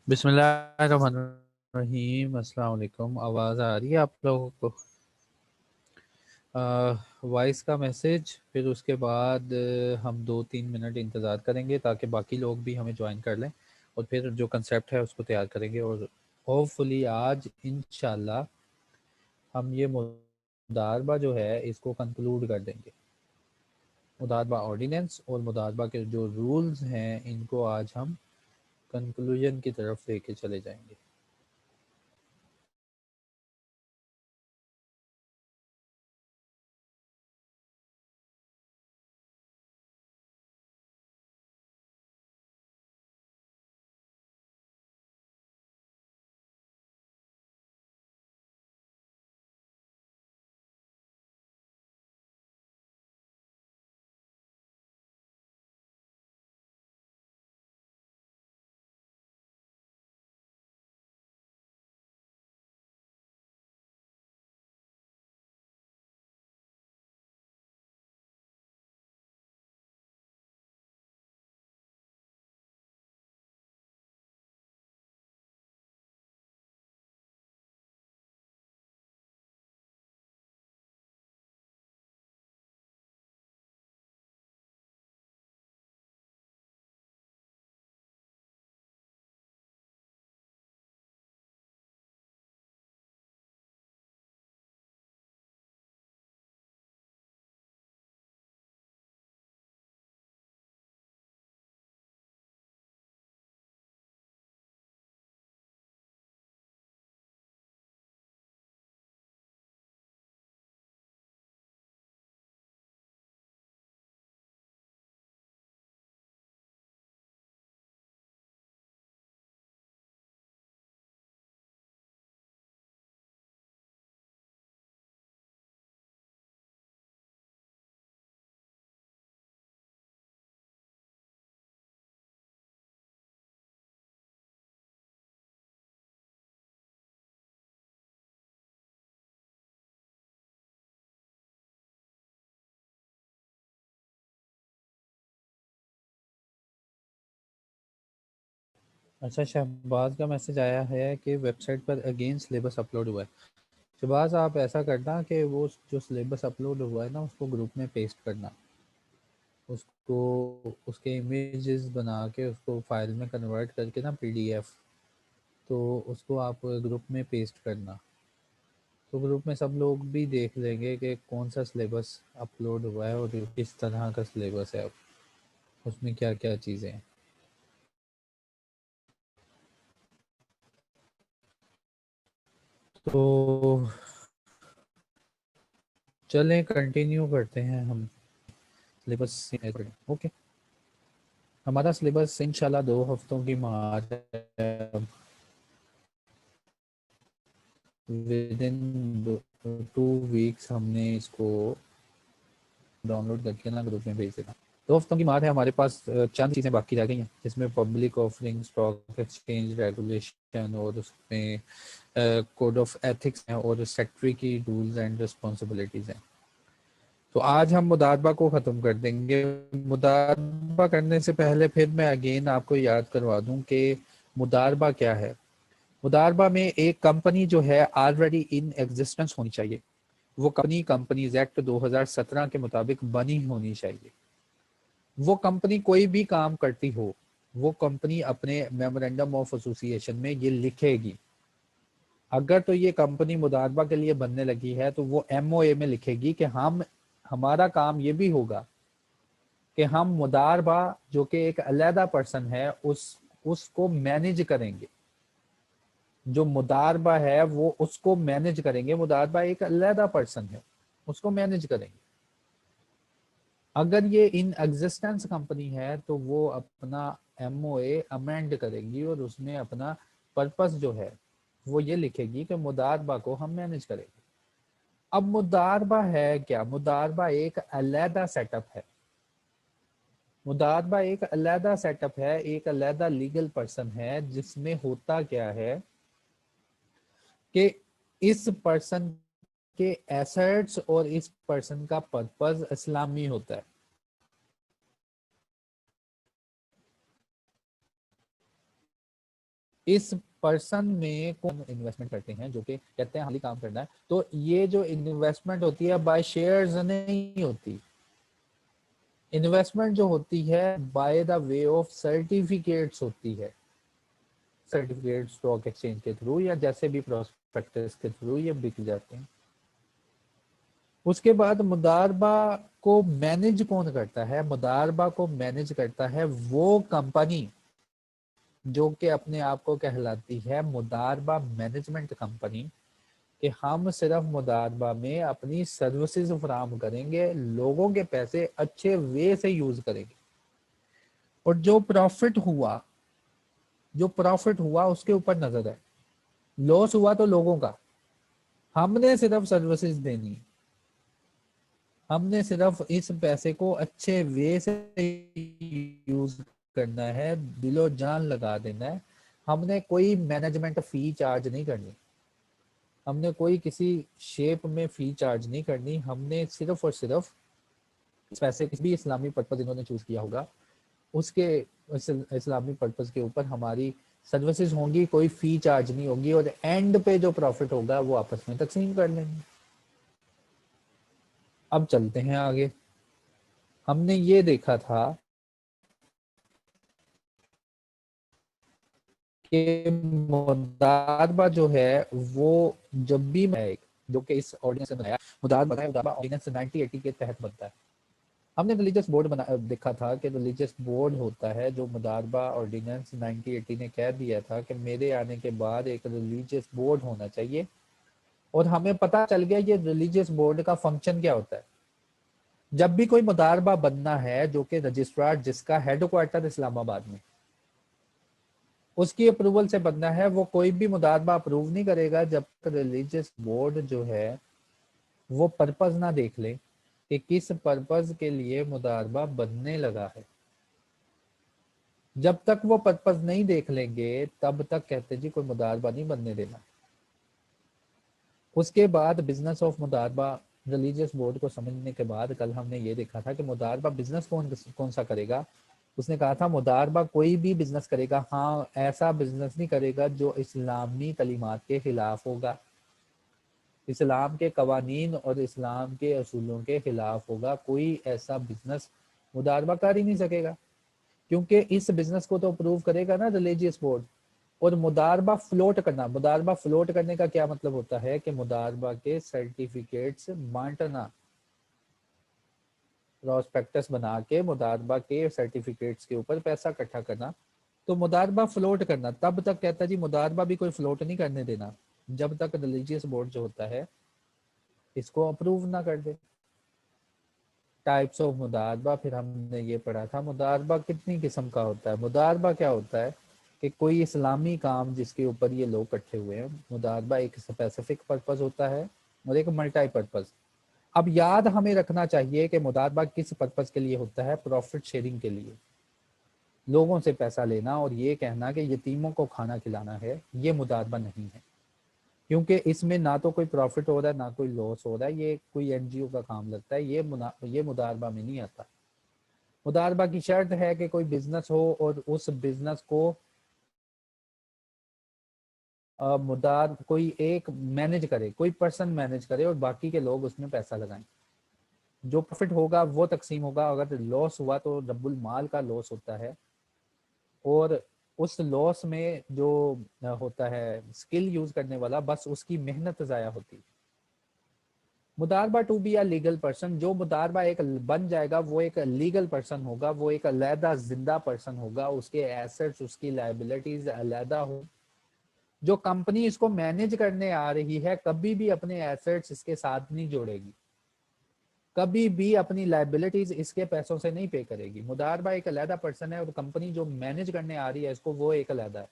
बिस्मिल्लाहिर्रहमानिर्रहीम। अस्सलाम वालेकुम। आवाज़ आ रही है आप लोगों को? वॉइस का मैसेज, फिर उसके बाद हम 2-3 मिनट इंतज़ार करेंगे ताकि बाकी लोग भी हमें ज्वाइन कर लें, और फिर जो कंसेप्ट है उसको तैयार करेंगे। और होपफुली आज इंशाल्लाह हम ये मुदारबा जो है इसको कंक्लूड कर देंगे। मुदारबा ऑर्डिनेंस और मुदारबा के जो रूल्स हैं इनको आज हम कंक्लूजन की तरफ लेके चले जाएंगे। अच्छा, शहबाज का मैसेज आया है कि वेबसाइट पर अगेन सिलेबस अपलोड हुआ है। शहबाज, आप ऐसा करना कि वो जो सिलेबस अपलोड हुआ है ना उसको ग्रुप में पेस्ट करना, उसको उसके इमेजेस बना के उसको फाइल में कन्वर्ट करके ना पीडीएफ, तो उसको आप ग्रुप में पेस्ट करना, तो ग्रुप में सब लोग भी देख लेंगे कि कौन सा सिलेबस अपलोड हुआ है और किस तरह का सिलेबस है, उसमें क्या क्या चीज़ें हैं। तो चलें कंटिन्यू करते हैं हम सिलेबस। ओके, हमारा सिलेबस इंशाल्लाह 2 हफ्तों की मार्च है। विद इन 2 वीक्स हमने इसको डाउनलोड करके ना ग्रुप में भेज देना। 2 हफ्तों की मार्च है। हमारे पास चंद चीज़ें बाकी रह गई हैं, जिसमें public offering, stock exchange regulation, और उसमें कोड ऑफ एथिक्स हैं, और सेक्रेटरी की रूल्स एंड रिस्पॉन्सिबिलिटीज़ हैं। तो आज हम मुदारबा को ख़त्म कर देंगे। मुदारबा करने से पहले फिर मैं अगेन आपको याद करवा दूं कि मुदारबा क्या है। मुदारबा में एक कंपनी जो है ऑलरेडी इन एग्जिस्टेंस होनी चाहिए। वो कंपनी कंपनीज एक्ट 2017 के मुताबिक बनी होनी चाहिए। वो कंपनी कोई भी काम करती हो, वो कंपनी अपने मेमोरेंडम ऑफ एसोसिएशन में ये लिखेगी। अगर तो ये कंपनी मुदारबा के लिए बनने लगी है तो वो एमओए में लिखेगी कि हम हमारा काम ये भी होगा कि हम मुदारबा जो कि एक अलहदा पर्सन है उसको मैनेज करेंगे। जो मुदारबा है वो उसको मैनेज करेंगे। मुदारबा एक अलहदा पर्सन है, उसको मैनेज करेंगे। अगर ये इन एग्जिस्टेंस कंपनी है तो वो अपना एमओए अमेंड करेगी और उसमें अपना पर्पस जो है वो ये लिखेगी कि मुदारबा को हम मैनेज करेंगे। अब मुदारबा है क्या? मुदारबा एक अलहदा सेटअप है। मुदारबा एक अलहदा सेटअप है, एक अलहदा लीगल पर्सन है, जिसमें होता क्या है कि इस पर्सन के एसेट्स और इस पर्सन का पर्पस इस्लामी होता है। इस पर्सन में कौन इन्वेस्टमेंट करते हैं जो कि कहते हैं हाली काम करना है, तो ये जो इन्वेस्टमेंट होती है बाय शेयर्स नहीं होती, इन्वेस्टमेंट जो होती है bye the way of certificates होती है। सर्टिफिकेट स्टॉक एक्सचेंज के थ्रू या जैसे भी प्रोस्पेक्टस के थ्रू ये बिक जाते हैं। उसके बाद मुदारबा को मैनेज कौन करता है? मुदारबा को मैनेज करता है वो कंपनी जो कि अपने आप को कहलाती है मुदारबा मैनेजमेंट कंपनी, कि हम सिर्फ मुदारबा में अपनी सर्विसेज फराहम करेंगे, लोगों के पैसे अच्छे वे से यूज करेंगे, और जो प्रॉफिट हुआ उसके ऊपर नजर है, लॉस हुआ तो लोगों का, हमने सिर्फ सर्विसेज देनी है, हमने सिर्फ इस पैसे को अच्छे वे से यूज करना है, दिलो जान लगा देना है, हमने कोई मैनेजमेंट फी चार्ज नहीं करनी, हमने कोई किसी शेप में फी चार्ज नहीं करनी, हमने सिर्फ और सिर्फ इस पैसे किसी भी इस्लामी पर्पज इन्होंने चूज किया होगा उसके इस्लामी पर्पज के ऊपर हमारी सर्विसेज होंगी, कोई फी चार्ज नहीं होगी, और एंड पे जो प्रॉफिट होगा वो आपस में तकसीम कर लेंगे। अब चलते हैं आगे। हमने ये देखा था कि मुदारबा जो है वो जब भी जो कि इस ऑर्डिनेंस में बनाया, मुदारबा ऑर्डिनेंस 1980 के तहत बनता है। हमने रिलीजियस बोर्ड देखा था कि रिलीजियस बोर्ड होता है जो मुदारबा ऑर्डिनेंस 1980 ने कह दिया था कि मेरे आने के बाद एक रिलीजियस बोर्ड होना चाहिए, और हमें पता चल गया ये रिलीजियस बोर्ड का फंक्शन क्या होता है। जब भी कोई मुदारबा बनना है जो कि रजिस्ट्रार जिसका हेडक्वार्टर इस्लामाबाद में, उसकी अप्रूवल से बनना है, वो कोई भी मुदारबा अप्रूव नहीं करेगा जब तक रिलीजियस बोर्ड जो है वो पर्पज ना देख ले कि किस पर्पज के लिए मुदारबा बनने लगा है। जब तक वो पर्पज नहीं देख लेंगे तब तक कहते जी कोई मुदारबा नहीं बनने देना। उसके बाद बिजनेस ऑफ मुदारबा रिलीजियस बोर्ड को समझने के बाद कल हमने ये देखा था कि मुदारबा बिजनेस कौन सा करेगा। उसने कहा था मुदारबा कोई भी बिजनेस करेगा, हाँ ऐसा बिजनेस नहीं करेगा जो इस्लामी तलीमात के खिलाफ होगा, इस्लाम के कवानीन और इस्लाम के असूलों के खिलाफ होगा, कोई ऐसा बिजनेस मुदारबा कर ही नहीं सकेगा, क्योंकि इस बिजनेस को तो अप्रूव करेगा ना रिलीजियस बोर्ड। और मुदारबा फ्लोट करना, मुदारबा फ्लोट करने का क्या मतलब होता है कि मुदारबा के सर्टिफिकेट्स बांटना, प्रोस्पेक्टस बना के मुदारबा के सर्टिफिकेट्स के ऊपर पैसा इकट्ठा करना। तो मुदारबा फ्लोट करना, तब तक कहता जी मुदारबा भी कोई फ्लोट नहीं करने देना जब तक रिलीजियस बोर्ड जो होता है इसको अप्रूव ना कर दे। टाइप्स ऑफ मुदारबा फिर हमने ये पढ़ा था, मुदारबा कितनी किस्म का होता है। मुदारबा क्या होता है कि कोई इस्लामी काम जिसके ऊपर ये लोग इकट्ठे हुए हैं, मुदारबा एक स्पेसिफिक पर्पस होता है और एक मल्टी पर्पस। अब याद हमें रखना चाहिए कि मुदारबा किस पर्पस के लिए होता है, प्रॉफिट शेयरिंग के लिए, लोगों से पैसा लेना और ये कहना कि यतीमों को खाना खिलाना है, ये मुदारबा नहीं है, क्योंकि इसमें ना तो कोई प्रॉफिट हो रहा है ना कोई लॉस हो रहा है, ये कोई एनजीओ का काम लगता है, ये मुदारबा में नहीं आता। मुदारबा की शर्त है कि कोई बिजनेस हो और उस बिजनेस को कोई एक मैनेज करे, कोई पर्सन मैनेज करे और बाकी के लोग उसमें पैसा लगाएं। जो प्रॉफिट होगा वो तकसीम होगा, अगर लॉस हुआ तो रब्बुल माल का लॉस होता है, और उस लॉस में जो होता है स्किल यूज करने वाला, बस उसकी मेहनत ज़ाया होती है। मुदारबा to be a legal person, जो मुदारबा एक बन जाएगा वो एक लीगल पर्सन होगा, वो एक अलहदा जिंदा पर्सन होगा, उसके एसेट्स उसकी लाइबिलिटीज अलहदा हो। जो कंपनी इसको मैनेज करने आ रही है कभी भी अपने एसेट्स इसके साथ नहीं जोड़ेगी, कभी भी अपनी लाइबिलिटीज इसके पैसों से नहीं पे करेगी। मुदारबा एक अलहदा पर्सन है और कंपनी जो मैनेज करने आ रही है इसको वो एक अलहदा है।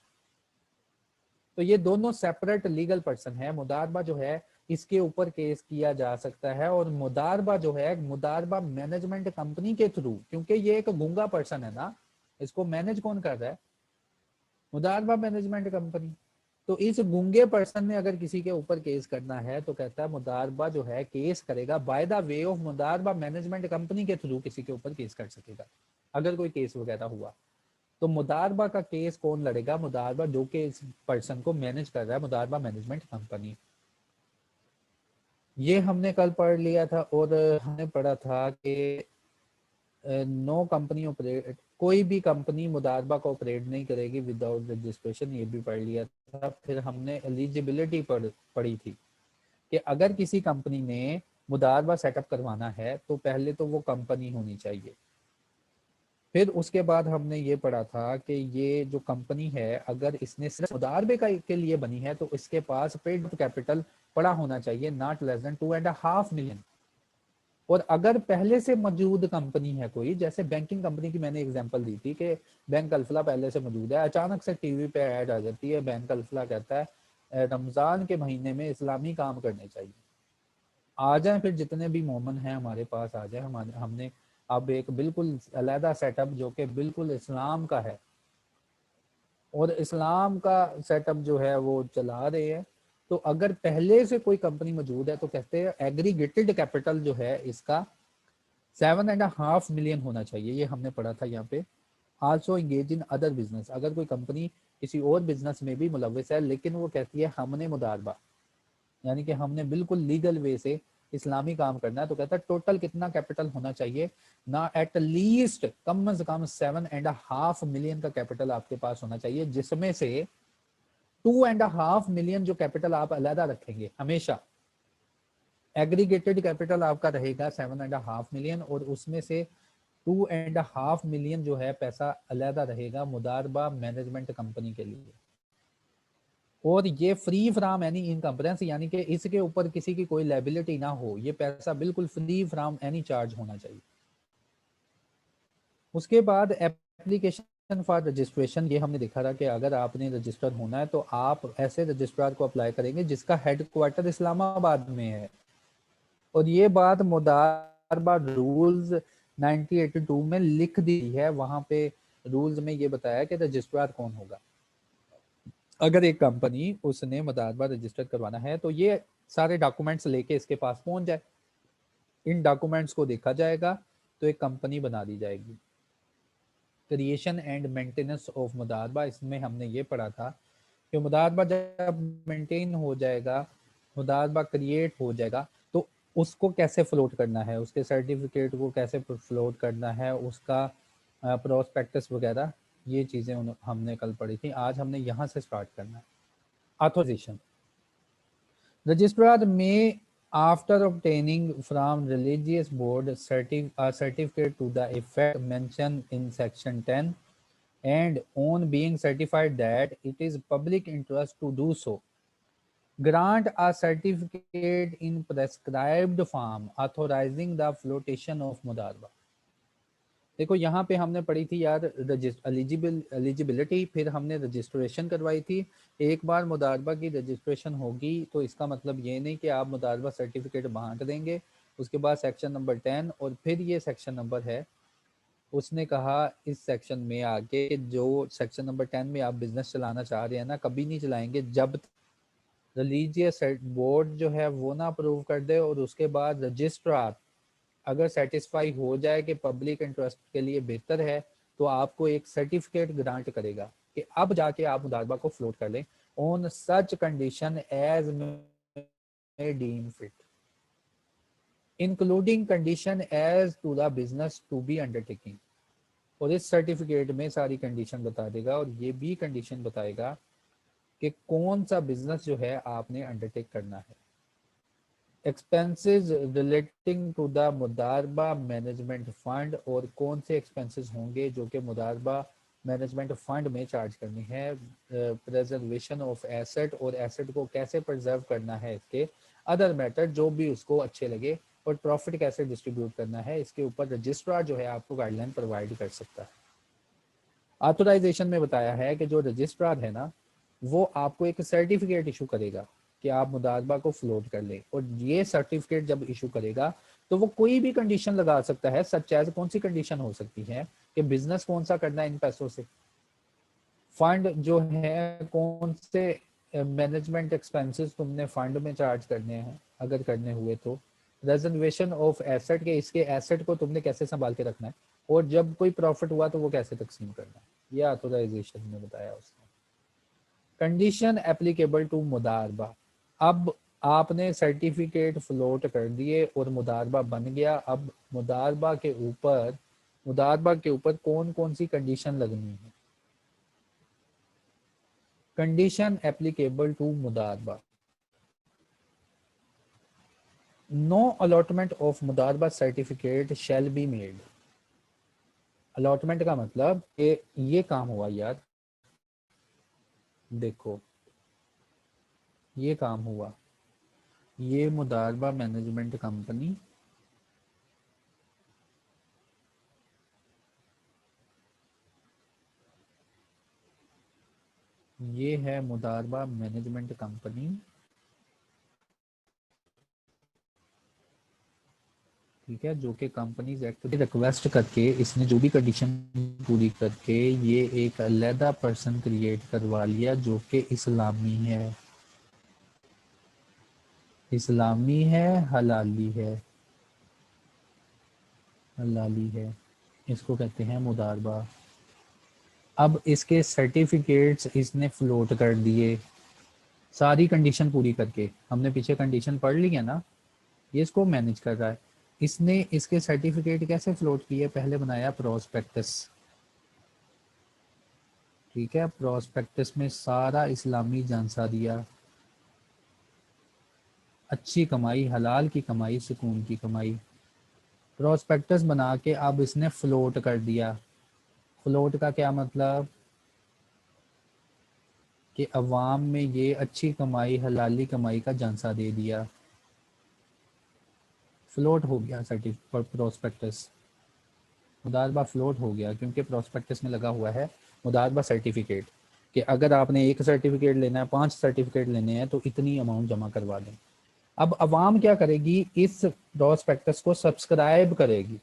तो ये दोनों सेपरेट लीगल पर्सन है। मुदारबा जो है इसके ऊपर केस किया जा सकता है, और मुदारबा जो है मुदारबा मैनेजमेंट कंपनी के थ्रू, क्योंकि ये एक गूंगा पर्सन है ना, इसको मैनेज कौन कर रहा है, मुदारबा मैनेजमेंट कंपनी। तो इस गूंगे पर्सन ने अगर किसी के ऊपर केस करना है तो कहता है मुदारबा जो है केस करेगा बाय द वे ऑफ मुदारबा मैनेजमेंट कंपनी के थ्रू किसी के ऊपर केस कर सकेगा अगर कोई केस वगैरह हुआ। तो मुदारबा का केस कौन लड़ेगा? मुदारबा जो कि इस पर्सन को मैनेज कर रहा है, मुदारबा मैनेजमेंट कंपनी। ये हमने कल पढ़ लिया था। और हमने पढ़ा था कि नो कंपनी ऑपरेट, कोई भी कंपनी मुदारबा को ऑपरेट नहीं करेगी विदाउट रजिस्ट्रेशन, ये भी पढ़ लिया था। फिर हमने एलिजिबिलिटी पढ़ी थी कि अगर किसी कंपनी ने मुदारबा सेटअप करवाना है तो पहले तो वो कंपनी होनी चाहिए। फिर उसके बाद हमने ये पढ़ा था कि ये जो कंपनी है अगर इसने सिर्फ मुदारबे के लिए बनी है तो इसके पास पेड कैपिटल पड़ा होना चाहिए, नॉट लेस देन 2.5 मिलियन। और अगर पहले से मौजूद कंपनी है कोई, जैसे बैंकिंग कंपनी की मैंने एग्जांपल दी थी कि बैंक अल्फला पहले से मौजूद है, अचानक से टीवी पे ऐड आ जाती है, बैंक अल्फला कहता है रमज़ान के महीने में इस्लामी काम करने चाहिए, आ जाए फिर जितने भी मोमन हैं हमारे पास आ जाए। हमने अब एक बिल्कुल अलहदा सेटअप जो कि बिल्कुल इस्लाम का है और इस्लाम का सेटअप जो है वो चला रहे हैं। तो अगर पहले से कोई कंपनी मौजूद है तो कहते हैं एग्रीगेटेड कैपिटल जो है इसका 7.5 मिलियन होना चाहिए। ये हमने पढ़ा था यहाँ पे। Also engage in other business, अगर कोई कंपनी किसी और बिजनेस में भी मुलविस है लेकिन वो कहती है हमने मुदारबा, यानी कि हमने बिल्कुल लीगल वे से इस्लामी काम करना है, तो कहता है टोटल कितना कैपिटल होना चाहिए ना, एट लीस्ट कम से कम 7.5 मिलियन का कैपिटल आपके पास होना चाहिए, जिसमें से 2.5 मिलियन जो कैपिटल आप अलहदा रखेंगे हमेशा। एग्रीगेटेड कैपिटल आपका रहेगा 7.5 मिलियन और उसमें से 2.5 मिलियन जो है पैसा अलहदा रहेगा मुदारबा मैनेजमेंट कंपनी के लिए। और ये फ्री फ्रॉम एनी इनकम्बरेंस, यानी कि इसके ऊपर किसी की कोई लायबिलिटी ना हो, ये पैसा बिल्कुल फ्री फ्रॉम एनी चार्ज होना चाहिए। उसके बाद एप्लीकेशन फॉर रजिस्ट्रेशन, ये हमने देखा था कि अगर आपने रजिस्टर होना है तो आप ऐसे रजिस्ट्रार को अप्लाई करेंगे जिसका हेडक्वार्टर इस्लामाबाद में है। और ये बात मुदारबा रूल्स 1982 में लिख दी है, वहां पे रूल्स में ये बताया कि रजिस्ट्रार कौन होगा। अगर एक कंपनी उसने मुदारबा रजिस्टर करवाना है तो ये सारे डॉक्यूमेंट्स लेके इसके पास पहुंच जाए, इन डॉक्यूमेंट्स को देखा जाएगा तो एक कंपनी बना दी जाएगी। क्रिएशन एंड मेंटेनेंस ऑफ मुदारबा, इसमें हमने ये पढ़ा था कि मुदारबा जब मेंटेन हो जाएगा, मुदारबा क्रिएट हो जाएगा तो उसको कैसे फ्लोट करना है, उसके सर्टिफिकेट को कैसे फ्लोट करना है, उसका प्रोस्पेक्टस वगैरह, ये चीज़ें हमने कल पढ़ी थी। आज हमने यहाँ से स्टार्ट करना है। ऑथोराइजेशन, रजिस्ट्रार में after obtaining from religious board certificate to the effect mentioned in section 10 and on being certified that it is public interest to do so, grant a certificate in prescribed form authorizing the flotation of mudarba। देखो यहाँ पे हमने पढ़ी थी यार eligibility, फिर हमने registration करवाई थी। एक बार मुदारबा की रजिस्ट्रेशन होगी तो इसका मतलब ये नहीं कि आप मुदारबा सर्टिफिकेट बांट देंगे। उसके बाद सेक्शन नंबर 10 और फिर ये सेक्शन नंबर है, उसने कहा इस सेक्शन में आगे जो सेक्शन नंबर 10 में आप बिजनेस चलाना चाह रहे हैं ना, कभी नहीं चलाएंगे जब रिलीजियस बोर्ड जो है वो ना अप्रूव कर दे और उसके बाद रजिस्ट्रार अगर सेटिस्फाई हो जाए कि पब्लिक इंटरेस्ट के लिए बेहतर है तो आपको एक सर्टिफिकेट ग्रांट करेगा कि अब जाके आप मुदारबा को फ्लोट कर लें on such condition as may deem fit, including condition as to the business to be undertaking. और इस सर्टिफिकेट में सारी कंडीशन बता देगा और ये भी कंडीशन बताएगा कि कौन सा बिजनेस जो है आपने अंडरटेक करना है। Expenses relating to the मुदारबा management fund, और कौन से एक्सपेंसेस होंगे जो कि मुदारबा मैनेजमेंट फंड में चार्ज करनी है। प्रेजर्वेशन ऑफ एसेट, और एसेट को कैसे प्रिजर्व करना है, इसके अदर मैटर जो भी उसको अच्छे लगे, और प्रॉफिट कैसे डिस्ट्रीब्यूट करना है, इसके ऊपर रजिस्ट्रार जो है आपको गाइडलाइन प्रोवाइड कर सकता है। ऑथोराइजेशन में बताया है कि जो रजिस्ट्रार है ना वो आपको एक सर्टिफिकेट इशू करेगा कि आप मुदारबा को फ्लोट कर लें, और ये सर्टिफिकेट जब इशू करेगा तो वो कोई भी कंडीशन लगा सकता है। सच एज कौन सी कंडीशन हो सकती है कि बिजनेस कौन सा करना है इन पैसों से, फंड जो है कौन से मैनेजमेंट एक्सपेंसेस तुमने फंड में चार्ज करने हैं अगर करने हुए तो, रिजर्वेशन ऑफ एसेट के इसके एसेट को तुमने कैसे संभाल के रखना है, और जब कोई प्रॉफिट हुआ तो वो कैसे तकसीम करना है। ये ऑथोराइजेशन में बताया उसने। कंडीशन एप्लीकेबल टू मुदारबा, अब आपने सर्टिफिकेट फ्लोट कर दिए और मुदारबा बन गया। अब मुदारबा के ऊपर कौन कौन सी कंडीशन लगनी है। कंडीशन एप्लीकेबल टू मुदारबा, no allotment of मुदारबा certificate shall be made. Allotment का मतलब कि ये काम हुआ यार, देखो ये काम हुआ, ये मुदारबा मैनेजमेंट कंपनी ये है मुदारबा मैनेजमेंट कंपनी, ठीक है, जो कि कंपनीज एक्ट की रिक्वेस्ट करके इसने जो भी कंडीशन पूरी करके ये एक अलहदा पर्सन क्रिएट करवा लिया जो कि इस्लामी है, हलाली है, इसको कहते हैं मुदारबा। अब इसके सर्टिफिकेट्स इसने फ्लोट कर दिए सारी कंडीशन पूरी करके, हमने पीछे कंडीशन पढ़ ली है ना, ये इसको मैनेज कर रहा है। इसने इसके सर्टिफिकेट कैसे फ्लोट किए, पहले बनाया प्रोस्पेक्टस, ठीक है, प्रोस्पेक्टस में सारा इस्लामी झांसा दिया, अच्छी कमाई, हलाल की कमाई, सुकून की कमाई। प्रोस्पेक्टस बना के अब इसने फ्लोट कर दिया। फ्लोट का क्या मतलब कि अवाम में ये अच्छी कमाई, हलाली कमाई का झांसा दे दिया, फ्लोट हो गया सर्टिफिकेट प्रोस्पेक्टस, मुदारबा फ्लोट हो गया क्योंकि प्रोस्पेक्टस में लगा हुआ है मुदारबा सर्टिफिकेट कि अगर आपने एक सर्टिफिकेट लेना है, 5 सर्टिफिकेट लेने हैं तो इतनी अमाउंट जमा करवा दें। अब अवाम क्या करेगी, इस प्रोस्पेक्टस को सब्सक्राइब करेगी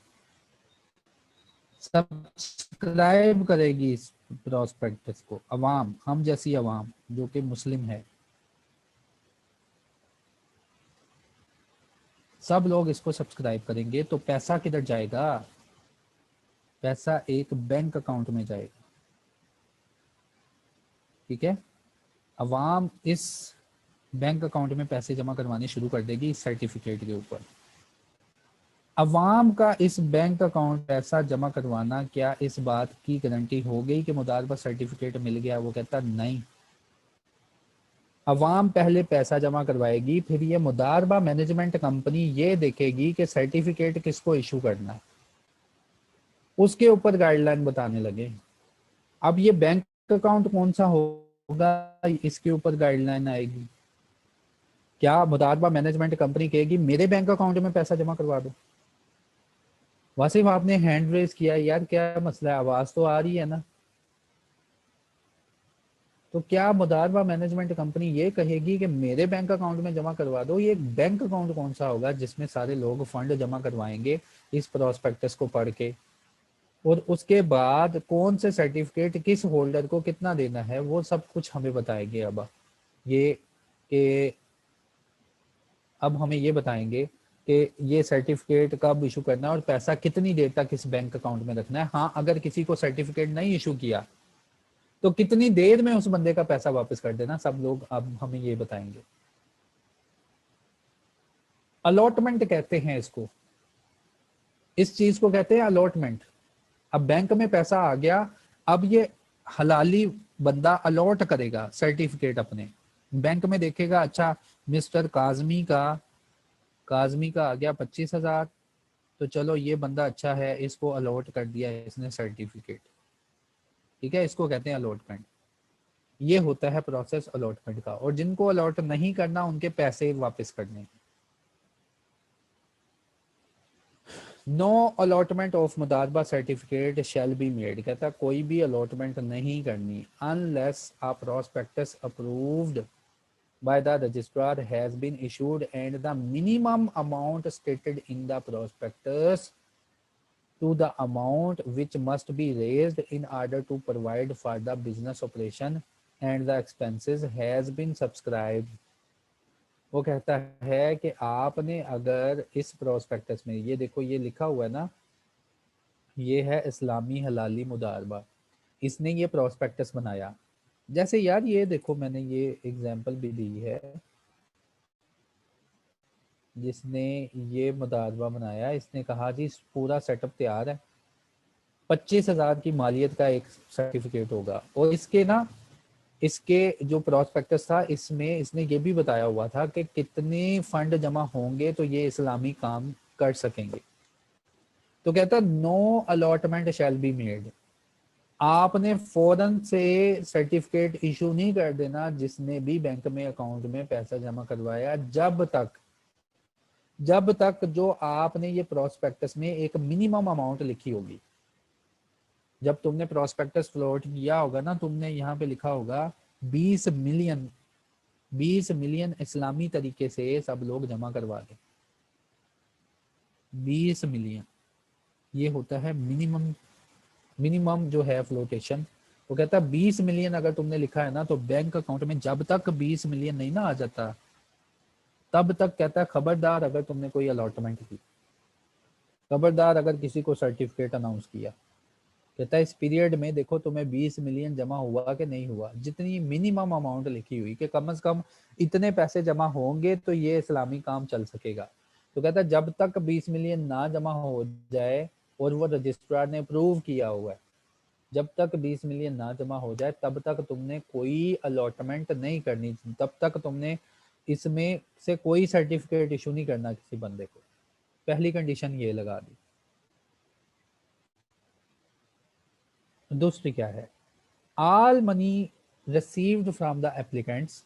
इस प्रोस्पेक्टस को अवाम, हम जैसी अवाम जो कि मुस्लिम है, सब लोग इसको सब्सक्राइब करेंगे। तो पैसा किधर जाएगा, पैसा एक बैंक अकाउंट में जाएगा, ठीक है। अवाम इस बैंक अकाउंट में पैसे जमा करवाने शुरू कर देगी इस सर्टिफिकेट के ऊपर। अवाम का इस बैंक अकाउंट पैसा जमा करवाना, क्या इस बात की गारंटी हो गई कि मुदारबा सर्टिफिकेट मिल गया, वो कहता नहीं। अवाम पहले पैसा जमा करवाएगी, फिर ये मुदारबा मैनेजमेंट कंपनी ये देखेगी कि सर्टिफिकेट किसको इशू करना है, उसके ऊपर गाइडलाइन बताने लगे। अब ये बैंक अकाउंट कौन सा होगा, इसके ऊपर गाइडलाइन आएगी। क्या मुदारबा मैनेजमेंट कंपनी कहेगी मेरे बैंक अकाउंट में पैसा जमा करवा दो। वासिफ आपने हैंड रेज किया यार, क्या मसला है, आवाज तो आ रही है ना। तो क्या मुदारबा मैनेजमेंट कंपनी ये कहेगी कि मेरे बैंक अकाउंट में जमा करवा दो। ये बैंक अकाउंट कौन सा होगा जिसमें सारे लोग फंड जमा करवाएंगे इस प्रोस्पेक्टस को पढ़ के, और उसके बाद कौन से सर्टिफिकेट किस होल्डर को कितना देना है वो सब कुछ हमें बताएंगे। ये कि अब हमें ये बताएंगे कि ये सर्टिफिकेट कब इशू करना है और पैसा कितनी देर तक इस बैंक अकाउंट में रखना है। हाँ, अगर किसी को सर्टिफिकेट नहीं इशू किया तो कितनी देर में उस बंदे का पैसा वापस कर देना, सब लोग अब हमें ये बताएंगे। अलॉटमेंट कहते हैं इसको, इस चीज को कहते हैं अलॉटमेंट। अब बैंक में पैसा आ गया, अब ये हलाली बंदा अलॉट करेगा सर्टिफिकेट अपने बैंक में, देखेगा अच्छा मिस्टर काजमी का आ गया 25,000, तो चलो ये बंदा अच्छा है, इसको अलॉट कर दिया है इसने सर्टिफिकेट, ठीक है, इसको कहते हैं अलॉटमेंट। ये होता है प्रोसेस अलॉटमेंट का, और जिनको अलॉट नहीं करना उनके पैसे वापस करने। No allotment of मुदारबा certificate shall be made, कहता कोई भी अलॉटमेंट नहीं करनी unless a prospectus approved by the registrar has been issued and the minimum amount stated in the prospectus to the amount which must be raised in order to provide for the business operation and the expenses has been subscribed। वो कहता है कि आपने अगर इस prospectus में, ये देखो ये लिखा हुआ है ना, ये है इस्लामी हलाली मुदारबा, इसने ये प्रोस्पेक्टस बनाया। जैसे यार ये देखो मैंने ये एग्जांपल भी दी है, जिसने ये मुदारबा बनाया, इसने कहा जी पूरा सेटअप तैयार है, 25,000 की मालियत का एक सर्टिफिकेट होगा। और इसके ना, इसके जो प्रोस्पेक्टस था इसमें इसने ये भी बताया हुआ था कि कितने फंड जमा होंगे तो ये इस्लामी काम कर सकेंगे। तो कहता no allotment shall be made, आपने फौरन से सर्टिफिकेट इशू नहीं कर देना जिसने भी बैंक में अकाउंट में पैसा जमा करवाया, जब तक जो आपने ये प्रोस्पेक्टस में एक मिनिमम अमाउंट लिखी होगी। जब तुमने प्रोस्पेक्टस फ्लोट किया होगा ना, तुमने यहाँ पे लिखा होगा 20 मिलियन, 20 मिलियन इस्लामी तरीके से सब लोग जमा करवा दें। 20 मिलियन ये होता है मिनिमम, मिनिमम जो है फ्लोटेशन। वो कहता है 20 मिलियन अगर तुमने लिखा है ना, तो बैंक अकाउंट में जब तक 20 मिलियन नहीं ना आ जाता, तब तक कहता है खबरदार अगर तुमने कोई अलॉटमेंट की, खबरदार अगर किसी को सर्टिफिकेट अनाउंस किया, कहता है इस पीरियड में देखो तुम्हें 20 मिलियन जमा हुआ कि नहीं हुआ, जितनी मिनिमम अमाउंट लिखी हुई कि कम से कम इतने पैसे जमा होंगे तो ये इस्लामी काम चल सकेगा। तो कहता है जब तक 20 मिलियन ना जमा हो जाए और वो रजिस्ट्रार ने अप्रूव किया हुआ है, जब तक 20 मिलियन ना जमा हो जाए तब तक तुमने कोई अलॉटमेंट नहीं करनी, तब तक तुमने इसमें से कोई सर्टिफिकेट इशू नहीं करना किसी बंदे को। पहली कंडीशन ये लगा दी। दूसरी क्या है, all money received from the applicants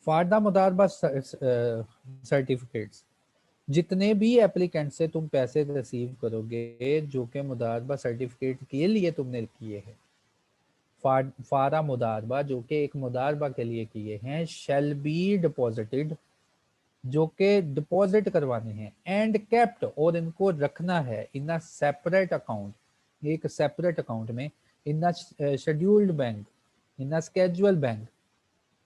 for the मुदारबा सर्टिफिकेट्स, जितने भी एप्लीकेंट से तुम पैसे रिसीव करोगे जो कि मुदारबा सर्टिफिकेट के लिए तुमने किए हैं, फारा मुदारबा जो कि एक मुदारबा के लिए किए हैं, शैल बी डिपॉजिटेड जो कि डिपॉजिट करवाने हैं, एंड केप्ट और इनको रखना है, इन अ सेपरेट अकाउंट, एक सेपरेट अकाउंट में, in a scheduled bank, in a scheduled bank,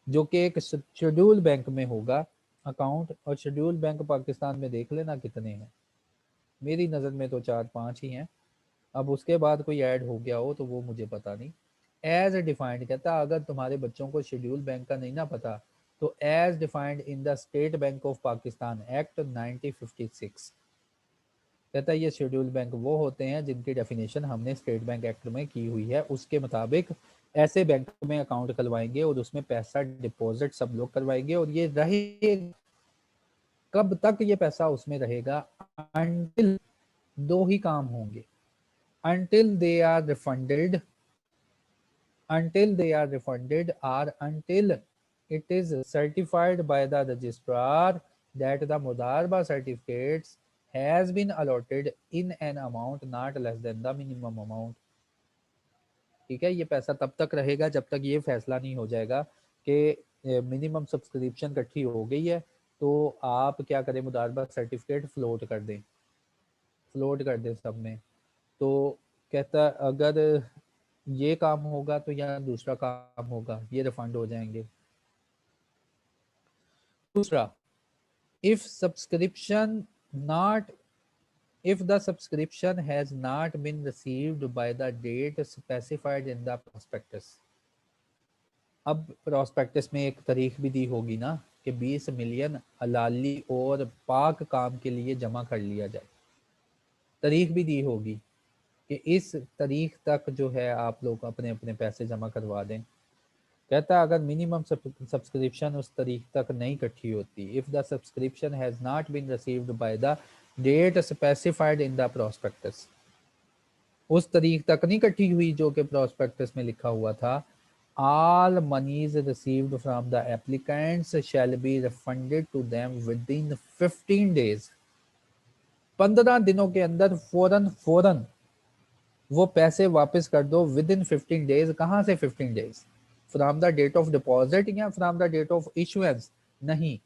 जो कि एक शेड्यूल बैंक में होगा अकाउंट। और शेड्यूल बैंक पाकिस्तान में देख लेना कितने हैं, मेरी नज़र में तो 4-5 ही हैं, अब उसके बाद कोई ऐड हो गया हो तो वो मुझे पता नहीं। एज डिफाइंड कहता अगर तुम्हारे बच्चों को शेड्यूल बैंक का नहीं ना पता, तो as defined in the State Bank of Pakistan Act 1956, कहता है ये शेड्यूल बैंक वो होते हैं जिनकी डेफिनेशन हमने स्टेट बैंक एक्ट में की हुई है, उसके मुताबिक ऐसे बैंक में अकाउंट खुलवाएंगे और उसमें पैसा डिपॉजिट सब लोग करवाएंगे, और ये रहे कब तक ये पैसा उसमें रहेगा, अनटिल, दो ही काम होंगे, until they are refunded, until they are refunded or until it is certified by the registrar that the mudarba certificates has been allotted in an amount not less than the minimum amount। ठीक है, ये पैसा तब तक रहेगा जब तक ये फैसला नहीं हो जाएगा कि मिनिमम सब्सक्रिप्शन इकट्ठी हो गई है, तो आप क्या करें, मुदारबा सर्टिफिकेट फ्लोट कर दें सब में। तो कहता अगर ये काम होगा तो या दूसरा काम होगा, ये रिफंड हो जाएंगे। दूसरा, if subscription not if the subscription has not been received by the date specified in the prospectus। अब प्रोस्पेक्टस में एक तारीख भी दी होगी ना कि 20 मिलियन हलाली और पाक काम के लिए जमा कर लिया जाए, तारीख भी दी होगी कि इस तारीख तक जो है आप लोग अपने अपने पैसे जमा करवा दें। कहता अगर मिनिमम सब्सक्रिप्शन उस तारीख तक नहीं इकट्ठी होती, if the subscription has not been received by the date specified in the prospectus, उस तारीख तक नहीं इकट्ठी हुई जो कि प्रोस्पेक्टस में लिखा हुआ था, all monies received from the applicants shall be refunded to them within 15 days। 15 दिनों के अंदर फौरन फौरन वो पैसे वापस कर दो, विद इन 15 डेज। कहाँ से 15 days, from the date of deposit या from the date of issuance, नहीं,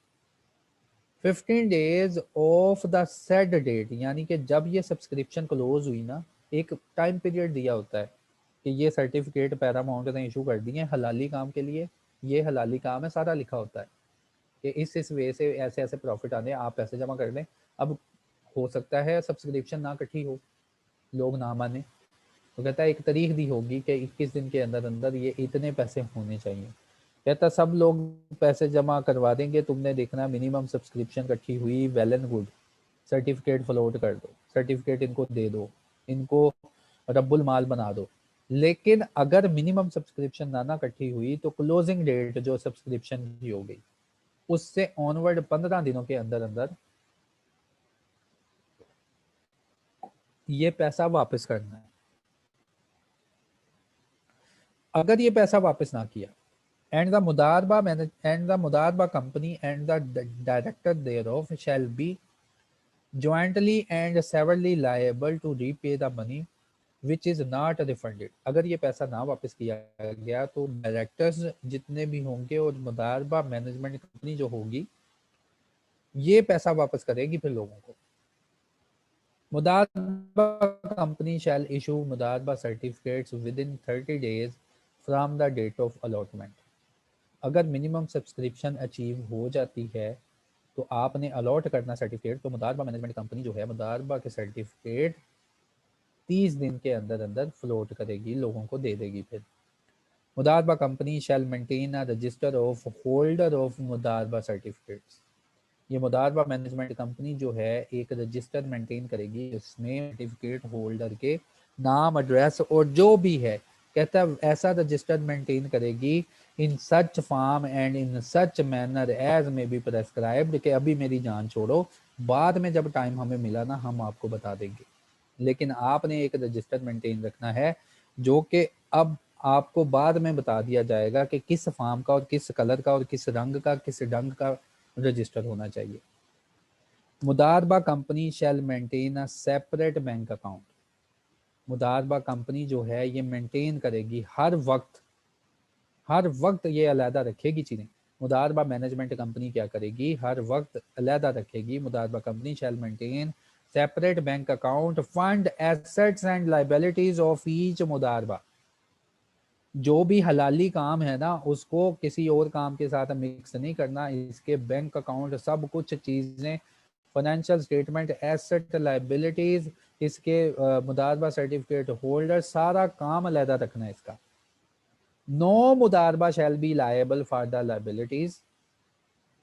15 days of the said date, यानी कि जब ये सब्सक्रिप्शन क्लोज हुई ना, एक टाइम पीरियड दिया होता है कि ये सर्टिफिकेट पैरामाउंट ने इशू कर दिए हलाली काम के लिए, ये हलाली काम है, सारा लिखा होता है कि इस वे से ऐसे ऐसे प्रॉफिट आने, आप पैसे जमा कर लें। अब हो सकता है सब्सक्रिप्शन ना इकट्ठी हो, लोग ना माने, तो कहता है एक तारीख दी होगी कि 21 दिन के अंदर अंदर ये इतने पैसे होने चाहिए। कहता सब लोग पैसे जमा करवा देंगे, तुमने देखना मिनिमम सब्सक्रिप्शन इकट्ठी हुई, well and good, certificate float कर दो, सर्टिफिकेट इनको दे दो, इनको रब्बुल माल बना दो। लेकिन अगर मिनिमम सब्सक्रिप्शन ना इकट्ठी हुई तो क्लोजिंग डेट जो सब्सक्रिप्शन की हो गई उससे ऑनवर्ड 15 दिनों के अंदर अंदर ये पैसा वापस करना है। अगर ये पैसा वापस ना किया, and the mudarba company and the director thereof shall be jointly and severally liable to repay the money which is not refunded। अगर ये पैसा ना वापस किया गया तो डायरेक्टर्स जितने भी होंगे और मुदारबा मैनेजमेंट कंपनी जो होगी ये पैसा वापस करेगी फिर लोगों को। मुदारबा कंपनी शैल इशू मुदारबा certificates within 30 days from the date of allotment. अगर मिनिमम सब्सक्रिप्शन अचीव हो जाती है तो आपने अलॉट करना सर्टिफिकेट, तो मुदारबा मैनेजमेंट कंपनी जो है मुदारबा के सर्टिफिकेट 30 दिन के अंदर अंदर फ्लोट करेगी, लोगों को दे देगी। फिर मुदारबा company shall maintain a register of holder of मुदारबा सर्टिफिकेट्स। ये मुदारबा मैनेजमेंट कंपनी जो है एक रजिस्टर मेंटेन करेगी जिसमें सर्टिफिकेट होल्डर के नाम, एड्रेस और जो भी है, कहता है ऐसा रजिस्टर मेंटेन करेगी in such form and in such manner as may be prescribed, कि अभी मेरी जान छोड़ो, बाद में जब टाइम हमें मिला ना हम आपको बता देंगे। लेकिन आपने एक रजिस्टर मेंटेन रखना है जो कि अब आपको बाद में बता दिया जाएगा कि किस फॉर्म का और किस कलर का और किस रंग का किस ढंग का रजिस्टर होना चाहिए। मुदारबा company shall maintain a separate bank account. मुदारबा कंपनी जो है ये मेंटेन करेगी हर वक्त ये अलहदा रखेगी चीज़ें। मुदारबा मैनेजमेंट कंपनी क्या करेगी, हर वक्त अलहदा रखेगी। मुदारबा company shall maintain separate bank account fund assets and liabilities of each मुदारबा। जो भी हलाली काम है ना उसको किसी और काम के साथ मिक्स नहीं करना। इसके बैंक अकाउंट सब कुछ चीज़ें, फाइनेंशियल स्टेटमेंट, एसेट, लाइबिलिटीज, इसके मुदारबा सर्टिफिकेट होल्डर, सारा काम अलहदा रखना है इसका। नो मुदारबा shall be liable for the liabilities.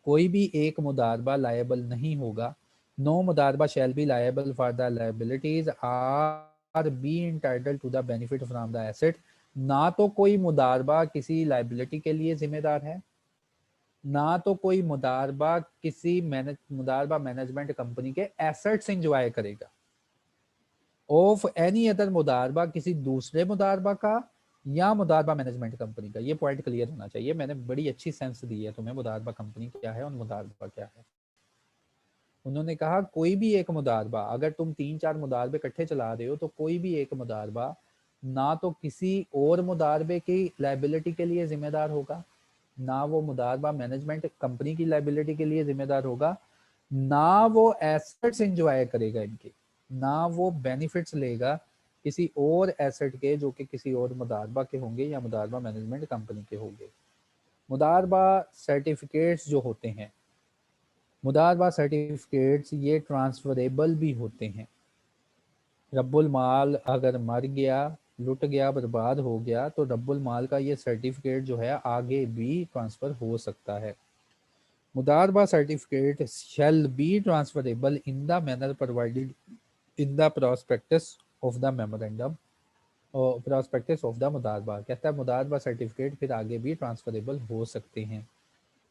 कोई भी एक मुदारबा लायबल नहीं होगा। नो मुदारबा shall be liable for the liabilities or be entitled to the benefit from the asset. ना तो कोई मुदारबा किसी लाइबिलिटी के लिए जिम्मेदार है, ना तो कोई मुदारबा किसी मुदारबा मैनेजमेंट कंपनी के एसेट्स इंजॉय करेगा। ऑफ एनी अदर मुदारबा, किसी दूसरे मुदारबा का या मुदारबा मैनेजमेंट कंपनी का। ये पॉइंट क्लियर होना चाहिए। मैंने बड़ी अच्छी सेंस दी है तुम्हें, मुदारबा कंपनी क्या है और मुदारबा क्या है। उन्होंने कहा कोई भी एक मुदारबा, अगर तुम 3-4 मुदारबे इकट्ठे चला रहे हो तो कोई भी एक मुदारबा ना तो किसी और मुदारबे की लाइबिलिटी के लिए जिम्मेदार होगा, ना वो मुदारबा मैनेजमेंट कंपनी की लाइबिलिटी के लिए जिम्मेदार होगा, ना वो एसेट्स इंजॉय करेगा इनके, ना वो बेनिफिट्स लेगा किसी और एसेट के जो कि किसी और मुदारबा के होंगे या मुदारबा मैनेजमेंट कंपनी के होंगे। मुदारबा सर्टिफिकेट्स जो होते हैं, मुदारबा सर्टिफिकेट्स ये ट्रांसफरेबल भी होते हैं। रब्बुल माल अगर मर गया, लुट गया, बर्बाद हो गया तो रब्बुल माल का ये सर्टिफिकेट जो है आगे भी ट्रांसफ़र हो सकता है। मुदारबा certificate shall be transferable in the manner provided in the prospectus of the memorandum और प्रॉस्पेक्टस ऑफ द मुदारबा। कहता है मुदारबा सर्टिफिकेट फिर आगे भी ट्रांसफरेबल हो सकते हैं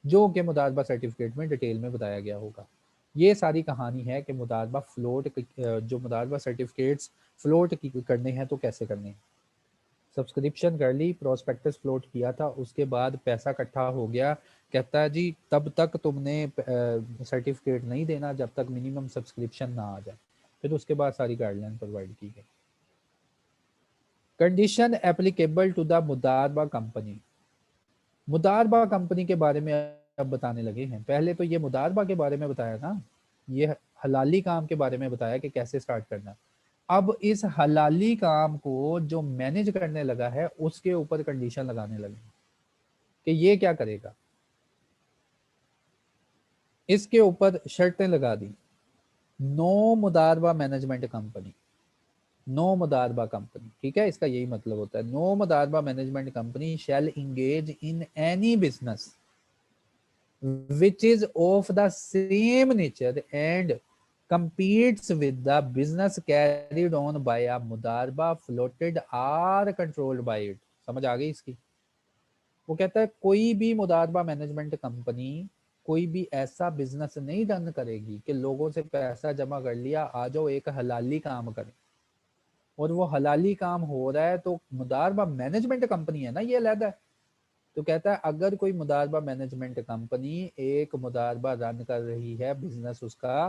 जो कि मुदारबा सर्टिफिकेट में डिटेल में बताया गया होगा। ये सारी कहानी है कि मुदारबा फ्लोट जो मुदारबा सर्टिफिकेट्स फ्लोट करने हैं तो कैसे करने हैं। सब्सक्रिप्शन कर ली, प्रोस्पेक्टस फ्लोट किया था, उसके बाद पैसा इकट्ठा हो गया। कहता है जी तब तक तुमने सर्टिफिकेट नहीं देना जब तक मिनिमम सब्सक्रिप्शन ना आ जाए। फिर उसके बाद सारी गाइडलाइन प्रोवाइड की गई। Condition applicable to the मुदारबा company. मुदारबा कंपनी के बारे में अब बताने लगे हैं। पहले तो ये मुदारबा के बारे में बताया ना, ये हलाली काम के बारे में बताया कि कैसे स्टार्ट करना। अब इस हलाली काम को जो मैनेज करने लगा है उसके ऊपर कंडीशन लगाने लगे कि ये क्या करेगा। इसके ऊपर शर्तें लगा दी। नो मुदारबा मैनेजमेंट कंपनी, नो मुदारबा कंपनी, ठीक है, इसका यही मतलब होता है। नो मुदारबा management company shall engage in any business which is of the same nature and competes with the business carried on by a mudarba floated or controlled by it। समझ आ गई इसकी? वो कहता है कोई भी मुदारबा मैनेजमेंट कंपनी कोई भी ऐसा बिजनेस नहीं रन करेगी कि लोगों से पैसा जमा कर लिया, आ जाओ एक हलाली काम करें, और वो हलाली काम हो रहा है तो मुदारबा मैनेजमेंट कंपनी है ना, ये अलग है। तो कहता है अगर कोई मुदारबा मैनेजमेंट कंपनी एक मुदारबा रन कर रही है बिजनेस उसका,